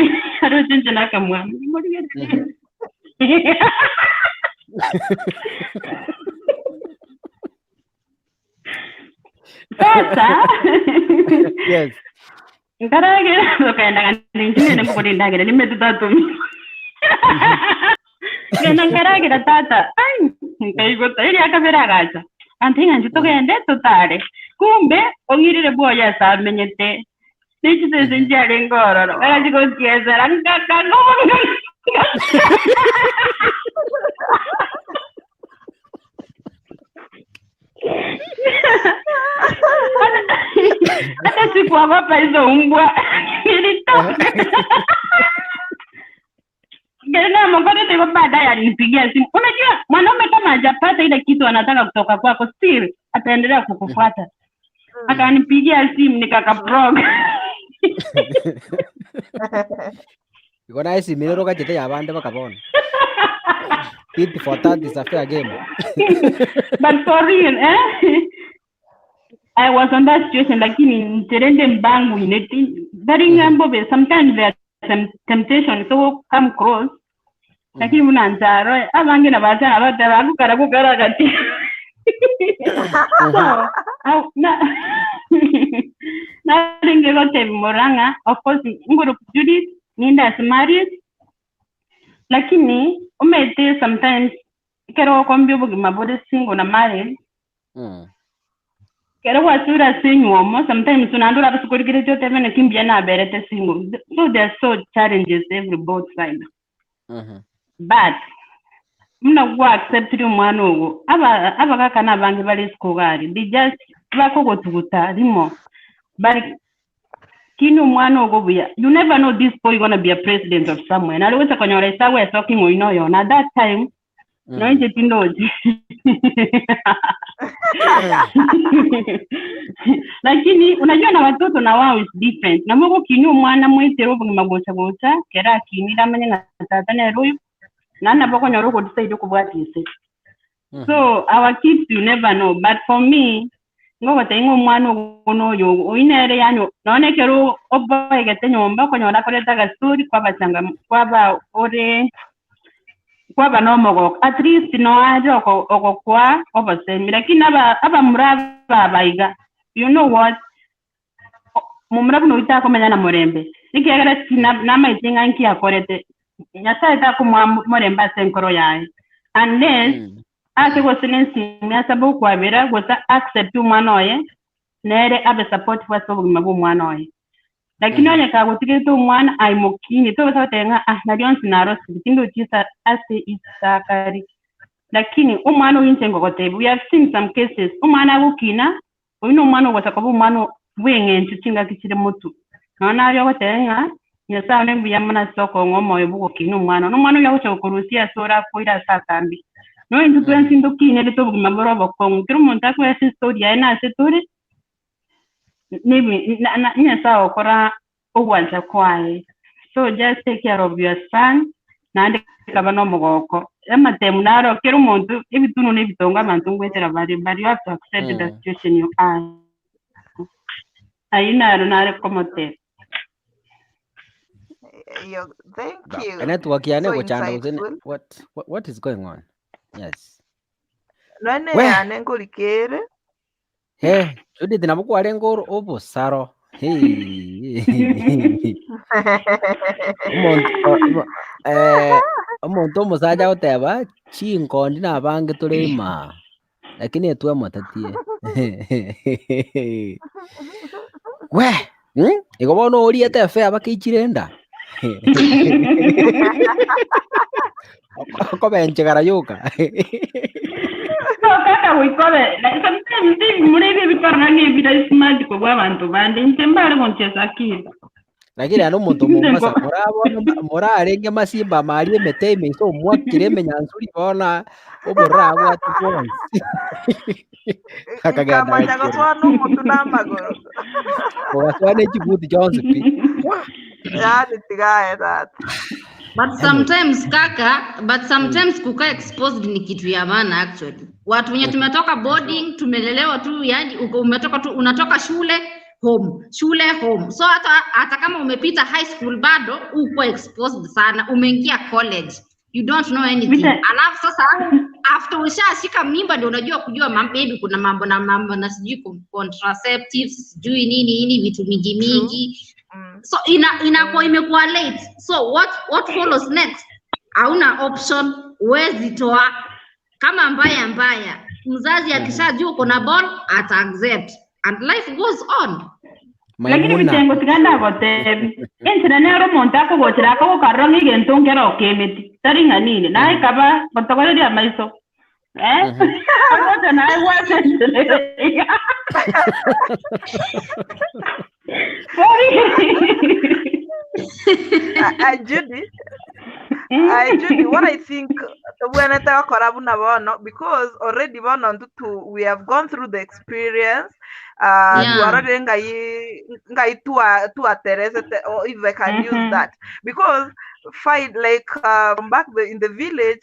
Aro chenje nakamwa. Sasa yes. Ngaragera ukaenda ningine nikukulindagira nimeteta domino. Ngaragera tata. Ai, nkaigota ili akavera gacha. Antinga njitogende tutare. Kumbe ongirire boya samenyete. Nichite njare ngororo. Arajigokieza rangaka ngomonga. Hata sikuogopa hizo mbwa. Nilitoka. Gana mongoni ndipo baadaye alinipigia simu. Unajua mwanaume kama hajapata ile kitu anataka kutoka kwako still ataendelea kukufuata. Akanipigia simu nikakaprog. Ikona isi minero kachete yabande bakabona. It for that is a fair game. But for real, I was on that situation lakini niterende mbangu ineti. Very ngambo sometimes there are some temptation so come cross. Lakini unanzaro abange na bazana abadala kukara gati. So, naringe gote moranga of course ngoro Judith ninda married lakini umete sometimes kero kombio bugi mabode single na married kero wasura sinyomo sometimes tunandura basukurikire jote mene kimbia na berete single so there's so challenges every both side but mna gwa accept umwana ogo aba kaka na bangi bali skugari they just bako gotuguta limo but kinu umwana ogo buya you never know this boy gonna be a president of somewhere na leweza konyora isawe talking oinoyo na that time no nje tinoji lakini unajua na watoto na wao is different na moko kinu umwana mwitero bugi magocha gocha kera kinira manya na tata na royo nana boko nyoro ko decide ko bwatise so our kids you never know but for me ngo tengo mwana gono yo oinere yanyo none kero oboy gete nyomba ko nyora ko leta gasuri kwa bachanga kwa ba ore kwa banomo at least no ajo ko kwa obase lakini aba muraba baiga you know what mumrabu no ita ko menya na morembe nikegera na maitinga nki akorete nyasa ita ko moremba senkoro yae unless ake go sinensi nyasa bo kwa bera go ta accept umwana oye nere abe support kwa so mabu mwana oye lakini onye ka go tikito umwana ai mokini to batenga na dionsi na rosi tindo tisa ase isakari lakini umwana uyintengo gotebu we have seen some cases umwana gukina uino umwana go sakabu umwana wenge ntutinga kikire mutu nona ari gotenga nyasa ne biyamana soko ngomo yobugo kinu umwana no mwana yacho kurusia sora koira sakambi no into 20 ndokine leto bugima borobo kongu kiro monta ko esa story ena story maybe nyasa okora ogwanza kwae so just take care of your son na ande kabano mogoko amatemu naro kiro muntu ibituno nebitonga abantu ngwetera bari you have to accept the situation you are aina nare komote thank you. Network ya nego chanda what is going on? Yes. None anengo likere. Judith namuko alengo obosaro. Omuntu omusaja oteba chinkondi na bange tulima lakini etwe matatie we igobona oriete fe abakichirenda ko benche garayuka kaka wikobe like sometimes muri bikorana n'ibira smart ko bw'abantu bandi ntembare moncheza kida lakini ano muntu mumasa morarenge masimba mari emeteme so mwakire menyansuri bona oborabo atubonse kama jago swanu muntu namagoro waswane chibuti Jones pi yani tigae that but sometimes kuka exposed ni kitu ya maana actually. Watu wenye tumetoka boarding tumelelewa tu yani umetoka tu unatoka shule home. So hata kama umepita high school bado uko exposed sana, umeingia college. You don't know anything. Alafu sasa after ushashika mimba ndio unajua kujua baby kuna mambo na sijui contraceptives, sijui nini vitu mingi. So inakuwa imekuwa late. So what follows next? Hauna option, huwezi toa kama mbaya. Mzazi akishajua uko na ball ata accept and life goes on. Lakini bitengo tiganda gote entra nero montako gochira ko karongi gentongera okemeti taringa nini nae kaba botokore dia maiso nae wase Judy, what I think when I talk because already we have gone through the experience. You already ngai to Teresa, or if I can use that, because fight like back in the village,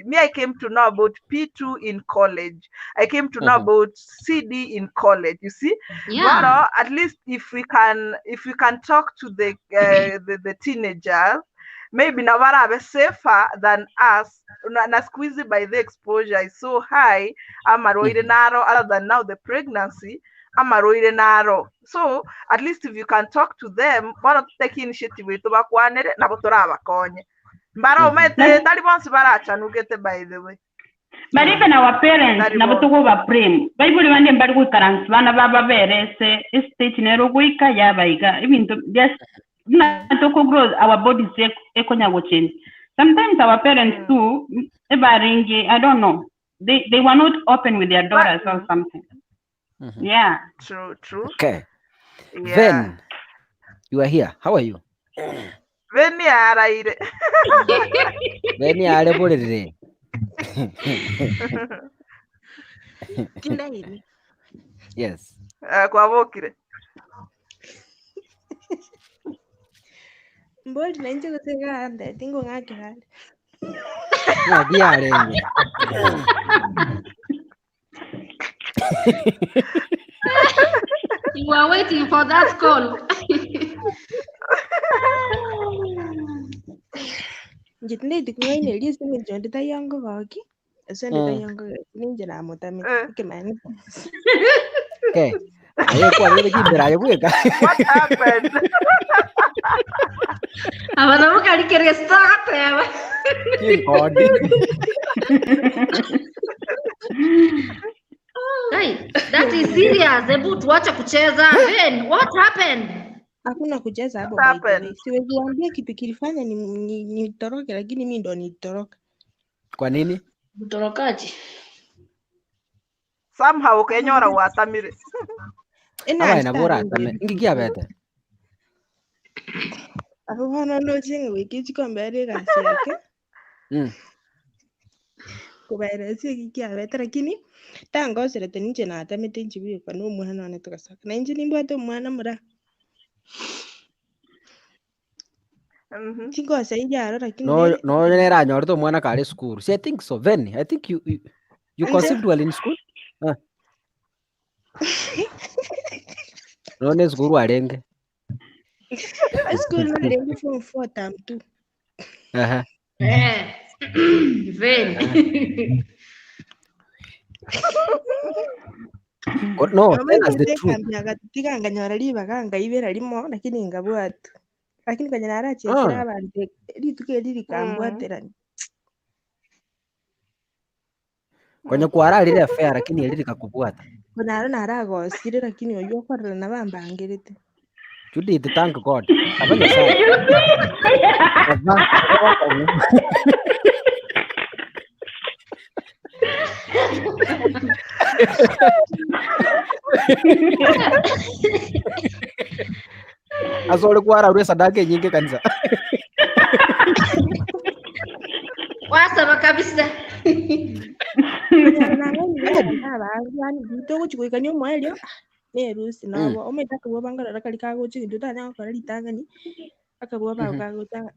me I came to know about P2 in college. I came to know about CD in college. You see, but at least if we can talk to the teenagers, maybe Navara are safer than us. Na squeezy by the exposure is so high. Other than now the pregnancy. amaroire naro. So at least if you can talk to them, bono take initiative itu bakwanere nabo torabakonye. Mbara umete tali bonsi barachanugete by the way. But even our parents nabo tukuba pray. Bible bande mbari kuikaransi bana baba berese estate nero kuika yabaiga ibintu just na toko grow our bodies ekonya go change. Sometimes our parents too ebaringi I don't know. They were not open with their daughters or something. Yeah. True. Okay. Yeah. Then you are here. How are you? Veni araire. Veni are bolere. Kindaini. Yes. Kwa vokire. Mboli na nje kutega ande tingo ngakira. Na diare. You are waiting for that call. Jitne dikungai ne liye singe jonde tayango waki. Asende tayango ninja na motami kemani. Okay. Ayo kwa vile kimbira ayo kuweka. What happened? Abana muka likere start ya. Kingodi. Hey, that is serious. Hebu tuache kucheza. Ben, what happened? Hakuna kucheza hapo. Siwezi kuambia kitu kilifanya nitoroke lakini mimi ndo nitoroka. Kwa nini? Mtorokaji. Somehow kenyora watamire. Aba inabora atame. Ingikia bete. Hapo bana ndo chinga wiki chikombere kasi yake. Kubaira sikia bete lakini tango serete ninje na atamete njibi kwa no mwana na tukasaka. Na inje nimbwato mwana mura. Chingo saija lakini no nera nyorto mwana kale school. See, I think so. Veni, I think you conceived well in school. No ne school arenge. School no arenge from 4 term 2. Veni. No, that's the truth. Tikanga nyora liba kanga ibera limo lakini ngabwatu. Lakini kwenye narachi ya abantu lituke lilikambwatera. Kwenye kuara lile affair lakini lilikakubwata. Kuna narago sire lakini oyo kwa na bambangirite. Judith, thank God. Abanya sana. Asole kuara ule sadaka nyingi kanisa. Wasaba kabisa. Bito kuchiko kanyo mwelyo. Ne rusi nabo ometaka bobanga rakali kago chindu tanya kwa litangani. Akabwa ba kagutanga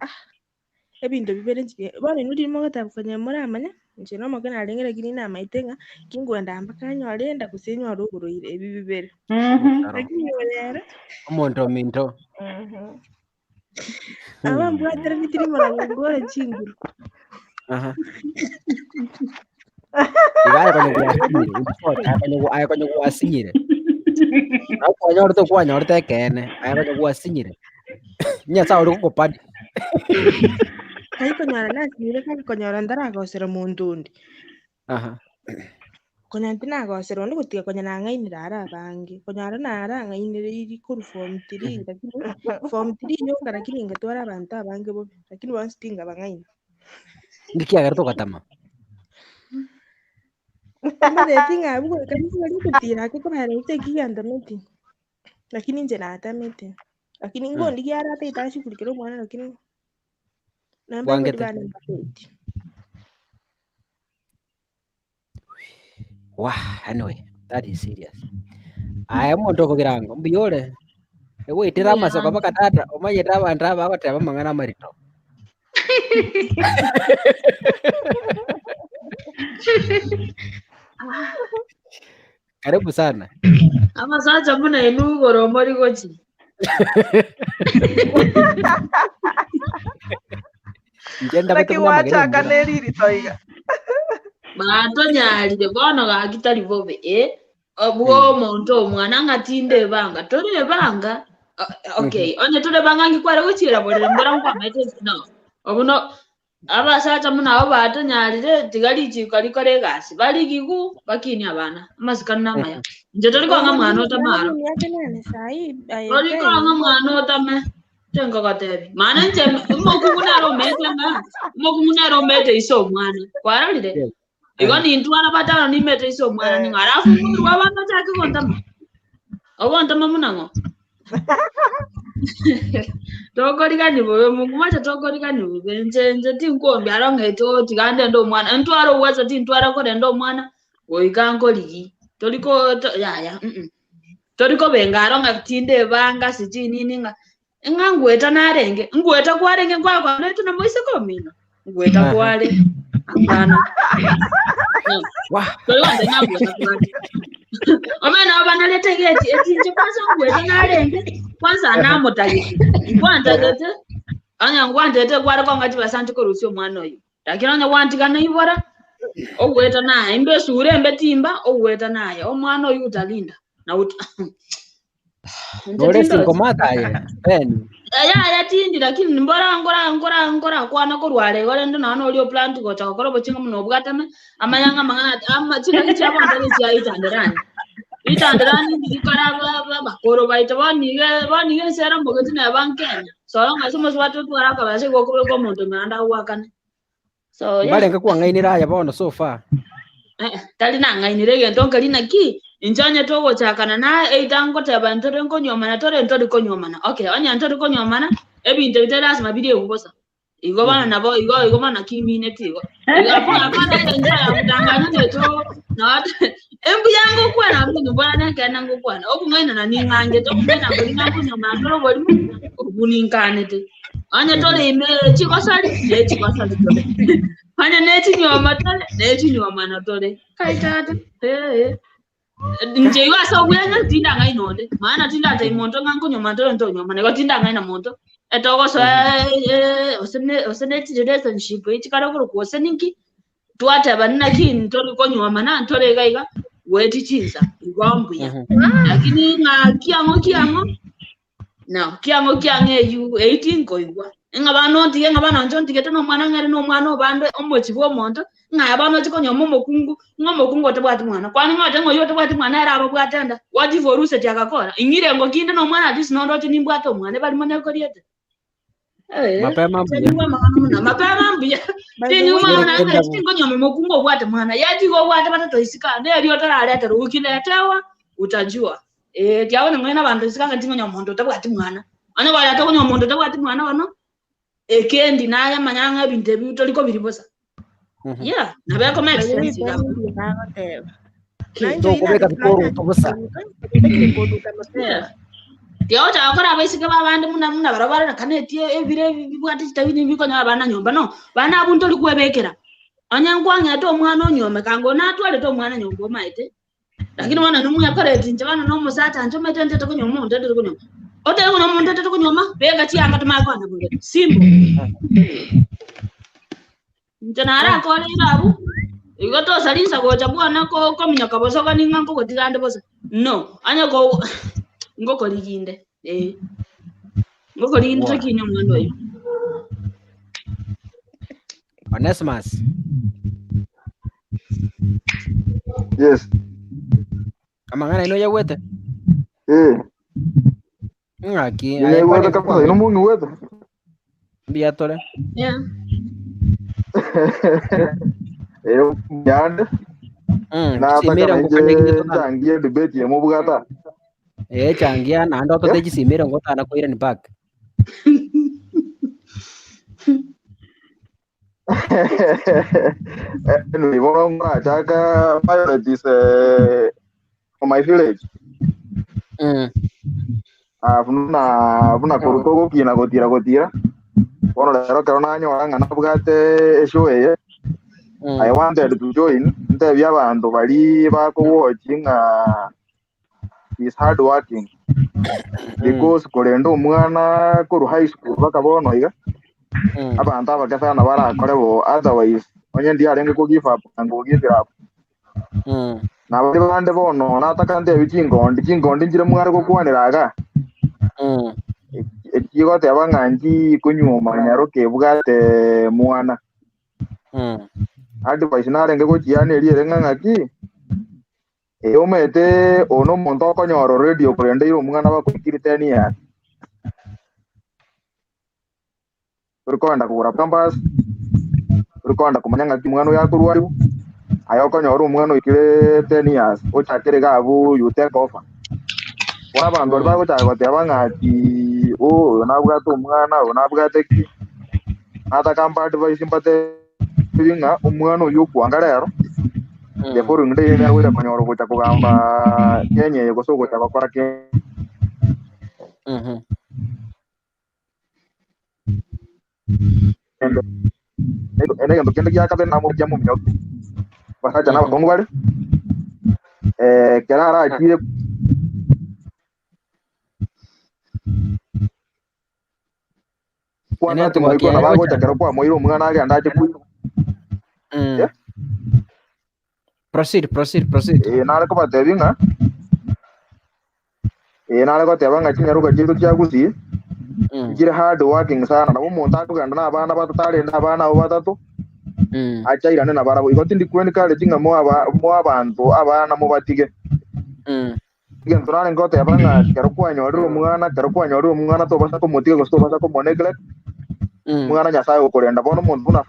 ebintu bibere nje bone nudi mogata kufanya muramanya nje no magana alengera kini na maitenga kingwenda ambakanya alenda kusenywa ruguruire ebi bibere lakini wera omonto minto abambwa tere bitiri maragora chinguru igaya kwenye kuasinyire hapo nyorto kwa nyorto kene aya kwenye kuasinyire nya sawa uko padi kaiko nyara nasire kako nyara ndara gosera mundundi konya ntina gosera ndi kutika konya nangainira ara bangi konya ara nara ngainire iri kuru form 3 lakini form 3 yo lakini ngatwara abantu abange bo lakini wanstinga bangaina ndikia garto katama Mare tinga abu kanisa wali kutira ko bara ite kiganda meti lakini nje na atamete lakini ngo ndiki ara ata itashi kulikero mwana lakini namba ngo bana mbati anyway that is serious aya mondo kugirango mbiyole ewe itirama soko bakatata omayeta bandra bakataba mangana marito karibu sana ama sacha muna inu goromori gochi njenda bete muna magere kaneriri toiga bato nyali de bono ga kitali bobe obwo monto omwana ngatinde banga tole banga okay onye tole banga ngikwara guchira bore mbora ngwa maite no obuno abasata muna abo batanyarire tigali chikali kore gasi bali gigu bakini abana masikana maya nje toli kwa mwana otamaro toli kwa mwana otame tengo gatebi mana nje mokumunaro metanga mokumunaro mete iso mwana kwaralire ego ni ntwana batano ni mete iso mwana ni ngarafu muri wabana chake kontama owontama munango tokorigani boyo mungumacha tokorigani boyo nje tinkombi arongeto tigande ndo mwana ntwaro waza tintwara kore ndo mwana oikango ligi toliko ya toliko benga aronga tinde banga siji nini nga ngweta narenge ngweta kwarenge kwa netu na moise komino ngweta kware apana Wah. tolwande ngweta kware omena abanalete geti etinje kwanza ngweta narenge kwanza anamotagiti ngwandagete anya ngwandete kware kwangati basanti korusyo mwana oyo lakini anya wantikana ibora ogweta naye imbe sure mbe timba ogweta naye omwana oyo utalinda na Nore singomata ya ben ya tindi lakini mbora ngora kwana korware gore ndo nano olio plant ko chakoro bochinga muno bwatame amanyanga mangana amma china kichaba ndani cia itanderani ndikara bakoro baita bani sera mbogeti na bankenya so nga somo watu twaraka base gokuru ko muntu manda wakane so balenga kwa ngainira ya bono so far tali na ngainire gento kalina ki injanya togo chakana na eitango teba ntore nkonyomana tore ntore konyomana okay anya ntore konyomana ebinte bitera mabidi kubosa igo bana nabo igo bana kimine tigo apo apana njaya kudanganya neto na embu yango kwana abintu mbona kana ngokwana okungaina na ningange to kumena boli ngambo nyomana toro boli obuninkane te anya tore ime chikosali ye chikosali tore anya neti nyoma tore neti nyoma na tore kaitata nje wasa wena tinda ngai nonde maana tinda tai monto ngango nyoma tore nto nyoma nego tinda ngai na monto etoko so osene relationship ichikara kuru koseninki tuata banna kin tore ko nyoma na tore gaiga weti chinza igombuya lakini nga kiango no kiango yu 18 ko igwa ngabano ntige ngabano njonti geto no mwana ngare no mwana obande omochibo monto nga abano chiko nyomo mokungu tobwati mwana kwani ngote ngoyo tobwati mwana era abo bwatenda wati foruse tyakakora ingire ngo kinde no mwana ati sinondo tini bwato mwana bali mwana ko riete mapema mbia tini mwana na tingo nyomo mokungu obwate mwana yati go bwate batato isika ne ri otara alete rukiletewa utajua tiaona ngena bantu isika tingo nyomo ndo tobwati mwana ana bali atoko nyomo ndo tobwati mwana wano ekendi naya manyanga binte bitoliko biribosa yeah nabeko make sense ya ndo kubeka bikoro tobosa Dio cha akora abisike babandi muna barabara na kaneti ebire bibwati kitabini biko nya bana nyomba no bana abunto likwebekera anyankwanya to mwana onyome kango na atwale to mwana nyombo maite lakini wana numu yakora etinje bana no musata anjo mete ntete ko nyombo ntete ko nyombo ote ko nyombo ntete ko nyoma bega chi anga tumako na bunge simbo ntanara ko le rabu igo to salisa go chabwana ko minyaka boso ka ningango ko tigande boso no anya ko ngoko liginde ngoko liginde kinyo mwando yo Onesimus Yes amangana ino ya wete ngaki ine wete kapasa ino mungu wete mbia tole yeah yande na simira takanje changie debate ya mubugata changia na ndo to teji simira ngota na koira ni back anyway bonga chaka Violet is from my village Vuna korutoko kina gotira bono lero karona nyora ngana bugate eshoye I wanted to join ntebi abantu bali bako watching is hard working because korendo umwana ko high school bakabono iga abantu abagafana bara korebo otherwise onye ndi arenge ko give up and go give it up na bari bande bono nataka nte chingondi njire mware gukwaniraga ikigote abanganji kunyuma nyaruke bwate mwana advice narenge gochiane eriere ng'ang'aki umete ono muntu okonyoro radio kurende iro omwana bakwikire 10 years turikonda kugura pampers turikonda kumanya ng'aki mwana yakurwaribu ayo okonyoro omwana oikire 10 years ochakire gabu you take over bona bantu bari bagochaka goteba ng'aki oyo nabwate omwana oyo nabwate ki natakamba advice mbate ng'a omwana oyo okwanga rero therefore ng'ende yene agwire konyoro gocha kugamba kenye goso gocha bakora ke ene gento kende gyakabe namo bya mu myoko bakacha n'abakongo bari kerara akire kwana timoriko na bagocha kero kwa moiro omwana agenda ache ku proceed nare ko batebi ng'a nare ko teba ng'a kinyaruka kintu kyagusi ngire hard working sana na umuntu akuganda n'abana batatari n'abana abo batatu achairane na barabo igoti ndikweni kale tinga mo abantu abana mo batige ngento nare ngote teba ng'a kero kwanyorira omwana to basa ko motige gosto basa ko neglect mwana nyasaye ukurenda bono muntu buna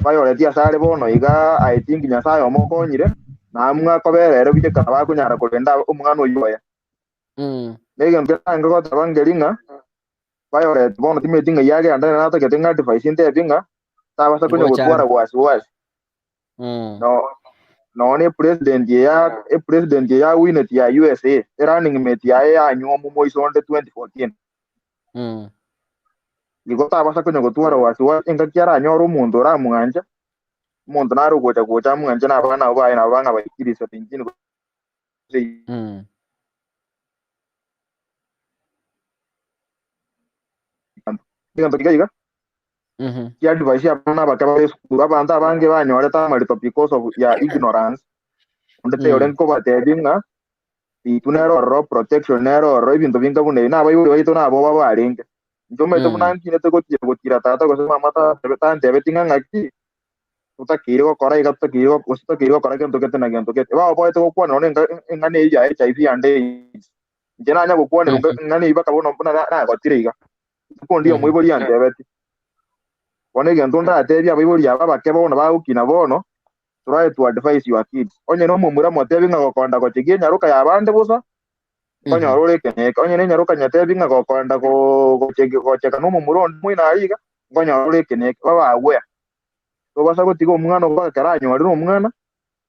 Violet yasare bono iga I think nyasaye omokonyire namwe akoberere bije kana bakunyara kurenda omwana oyoya nege nganga gota bangeringa Violet bono timetinga yage andana nato ketinga device inte pinga tabasa kunyo gutwara wasi no ne president ya winet ya USA running mate ya nyomo moisonde 2014 igota basa kunyo gutwara wasi inga kyara nyoro mundu ra mwanja umuntu narugocha mwanje n'abana baye n'abanga bayikirisa pinjini ndiga ya advice abana bakaba esukuru abantu abange banyoreta amarito because of ya ignorance ndete yorenko batedinga itunero protection nero ibintu binga bune n'abayuri bayito nabo babaringe njomete bunangine tegotira tata gosema mata tebetante betinga ngaki utakiri gukora igatakiri gukora gento kete na gento kete ba boye to kwana none ngane ya HIV and AIDS njena nya gukwana ngane ibaka bono na gotiriga kundi omwe bori ande beti one gento ndate bya bibori aba bake bono ba ukina bono try to advise your kids onye no mumura motebi ngagokonda gochigie nyaruka ya bande busa konyorore kene onye ne nyaruka nyatebi ngagokonda gocheka no mumuro mwina ariga konyorore kene baba we basa gotiga omwana bakaranyorira omwana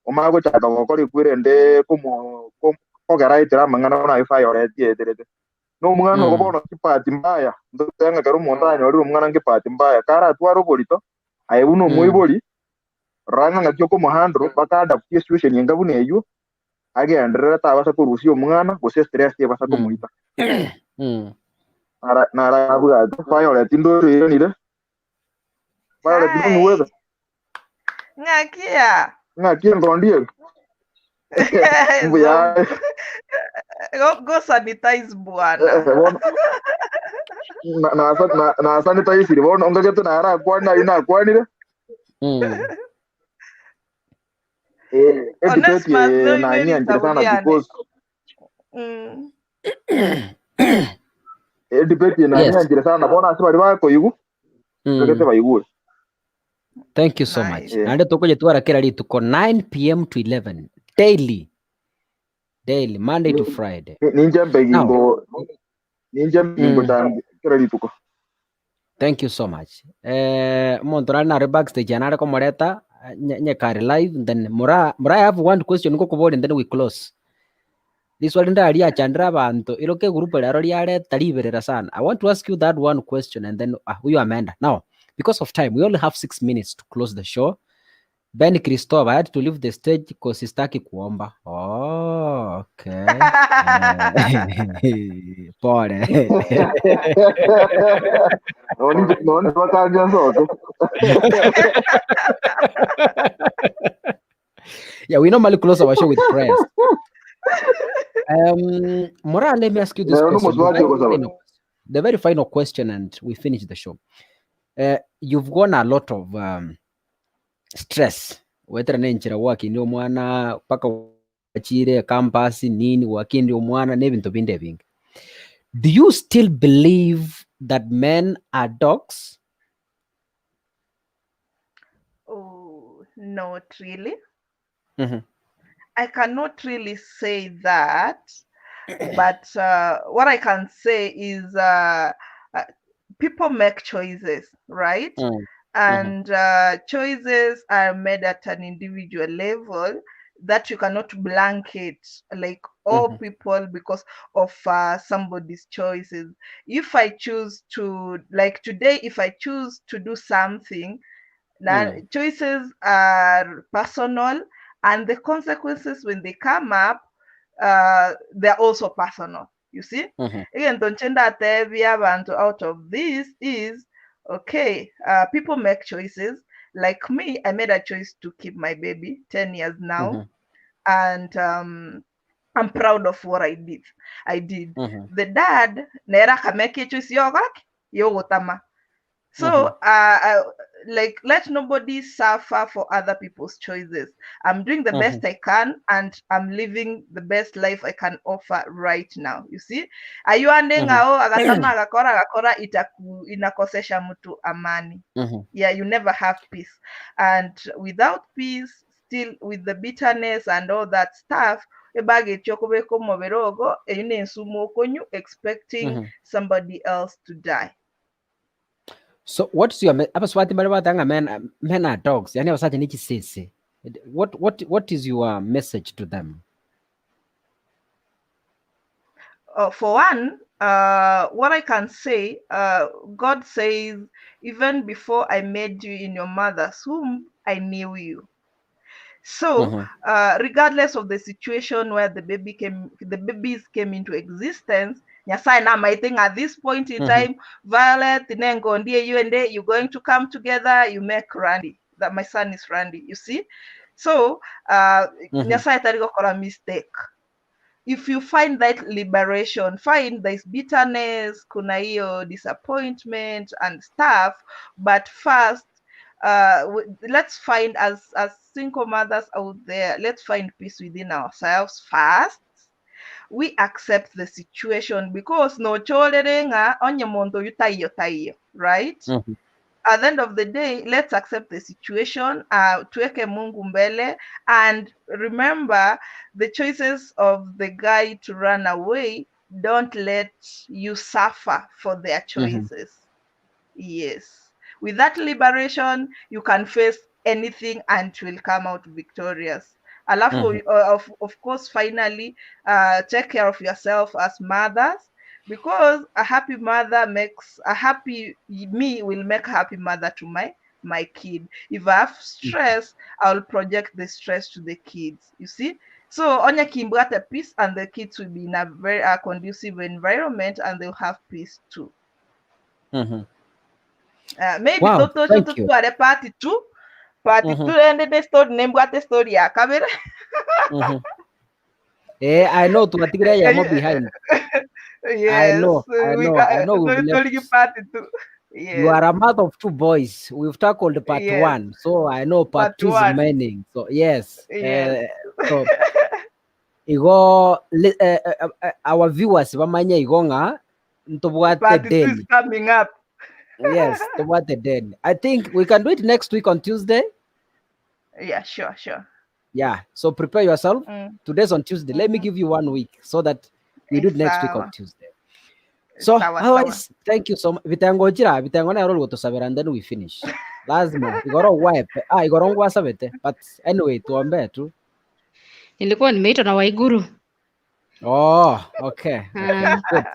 omago chaka gokora ikwirende kogeraitira amang'ana na Violet yeterete n'omwana ogo bono kipati mbaya ndotenga kero omonto anyorire omwana nkipati mbaya kara atwara oborito aebuna omwibori ranga ng'aki okomohandro bakaadaputia situation enga buna eywo agenderera tabasa korusia omwana gose stress ebasa komoita nara abwate Violet ndorire Violet ndong'wethe ng'akia ngondie mbuya go sanitize bwana na sanitize bono ngagete nara kwana ina kwanire na nyanja sana because debate na nyanja sana bona asibari bakoyigu ngagete bayigure. Thank you so much. Nande tukoje twarakira rituko 9 p.m. to 11 daily Monday to Friday. Ninja mbegingo kira rituko. Thank you so much. Montora na backstage anare ko moreta nyekari live then Moraa I have one question ko kubode and then we close. This one ndari achandra abantu iroke group rero ryare tariberera sana. I want to ask you that one question and then huyu Amanda. Now because of time, we only have 6 minutes to close the show. Ben Christopher, I had to leave the stage because sistaki kuomba. Oh, okay. Pole. Yeah, we normally close our show with prayers. Moraa, let me ask you this question. The very final question, and we finish the show. You've gone a lot of stress. Whether nenchira waki ndio mwana paka wachire campus nini waki ndio mwana nebintu binde bingi. Do you still believe that men are dogs? Oh, not really. Mm-hmm. I cannot really say that, but what I can say is people make choices, right? And choices are made at an individual level that you cannot blanket like all people because of somebody's choices. If I choose to, like today, if I choose to do something, now choices are personal, and the consequences when they come up, they're also personal. You see, again, don't change that out of this is okay. People make choices. Like me, I made a choice to keep my baby 10 years now, and I'm proud of what I did. The dad nera kameke choice yogak so like let nobody suffer for other people's choices. I'm doing the best I can, and I'm living the best life I can offer right now. You see, ayuandengao agatama agakora inakosesha mtu amani. Yeah, you never have peace, and without peace, still with the bitterness and all that stuff, expecting somebody else to die. So what's your men are dogs? What is your message to them? For one, what I can say, God says, even before I made you in your mother's womb, I knew you. So, regardless of the situation where the babies came into existence, I think at this point in time, Violet, you're going to come together, you make Randy. That my son is Randy, you see? So, a mistake. If you find that liberation, find there's bitterness, kuna hiyo disappointment and stuff, but first, let's find as single mothers out there, let's find peace within ourselves first. We accept the situation because no cholerenga onye mondo yutayo, right? At the end of the day, let's accept the situation, tuweke Mungu mbele, and remember the choices of the guy to run away, don't let you suffer for their choices. Yes. With that liberation, you can face anything and will come out victorious. Of course, finally, take care of yourself as mothers, because a happy mother makes a happy me will make a happy mother to my kid. If I have stress, I'll project the stress to the kids. You see, so onya kimbata peace, and the kids will be in a very conducive environment, and they'll have peace too. Maybe wow, thank you. Party two and the story name what the story ya kamera. I know to behind. Yes, I know. Party two. Yes. You are a mother of two boys. We've tackled part one, so I know part two is remaining. So yes, so our viewers bamanya igonga part two is coming up. Yes, I think we can do it next week on Tuesday. Yeah, sure. Yeah, so prepare yourself. Today's on Tuesday. Let me give you 1 week so that we do it next week on Tuesday. So otherwise, thank you so much. Vitangona roll to sabera, and then we finish. Lazima igoro wipe. Igoro ngwa sabete. But anyway, tuombe tu. Nilikuwa nimeitwa na Waiguru. Oh, okay. Good.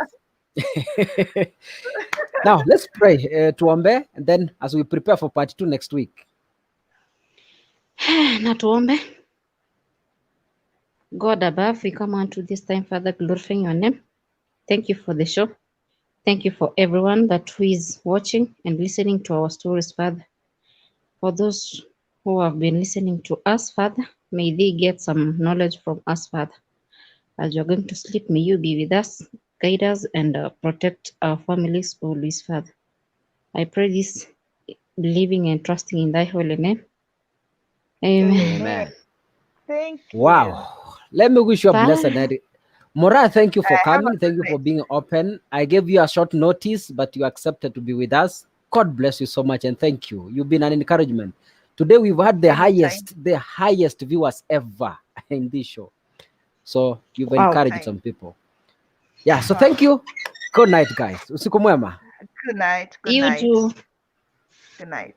Now let's pray tuombe, and then as we prepare for part 2 next week. Na tuombe. God above, we come unto this time, Father, glorifying your name. Thank you for the show. Thank you for everyone who is watching and listening to our stories, Father. For those who have been listening to us, Father, May they get some knowledge from us, Father. As you're going to sleep, may you be with us, guide us, and protect our families always, Father. I pray this, believing and trusting in thy holy name. Amen. Amen. Thank you. Wow. Let me wish you a Bye. blessed night. Moraa, thank you for coming. Thank you for being open. I gave you a short notice, but you accepted to be with us. God bless you so much, and thank you. You've been an encouragement. Today we've had the highest viewers ever in this show. So you've encouraged some people. Yeah, so thank you. Good night, guys. Usiku mwema. Good night. Good You night. too. Good night.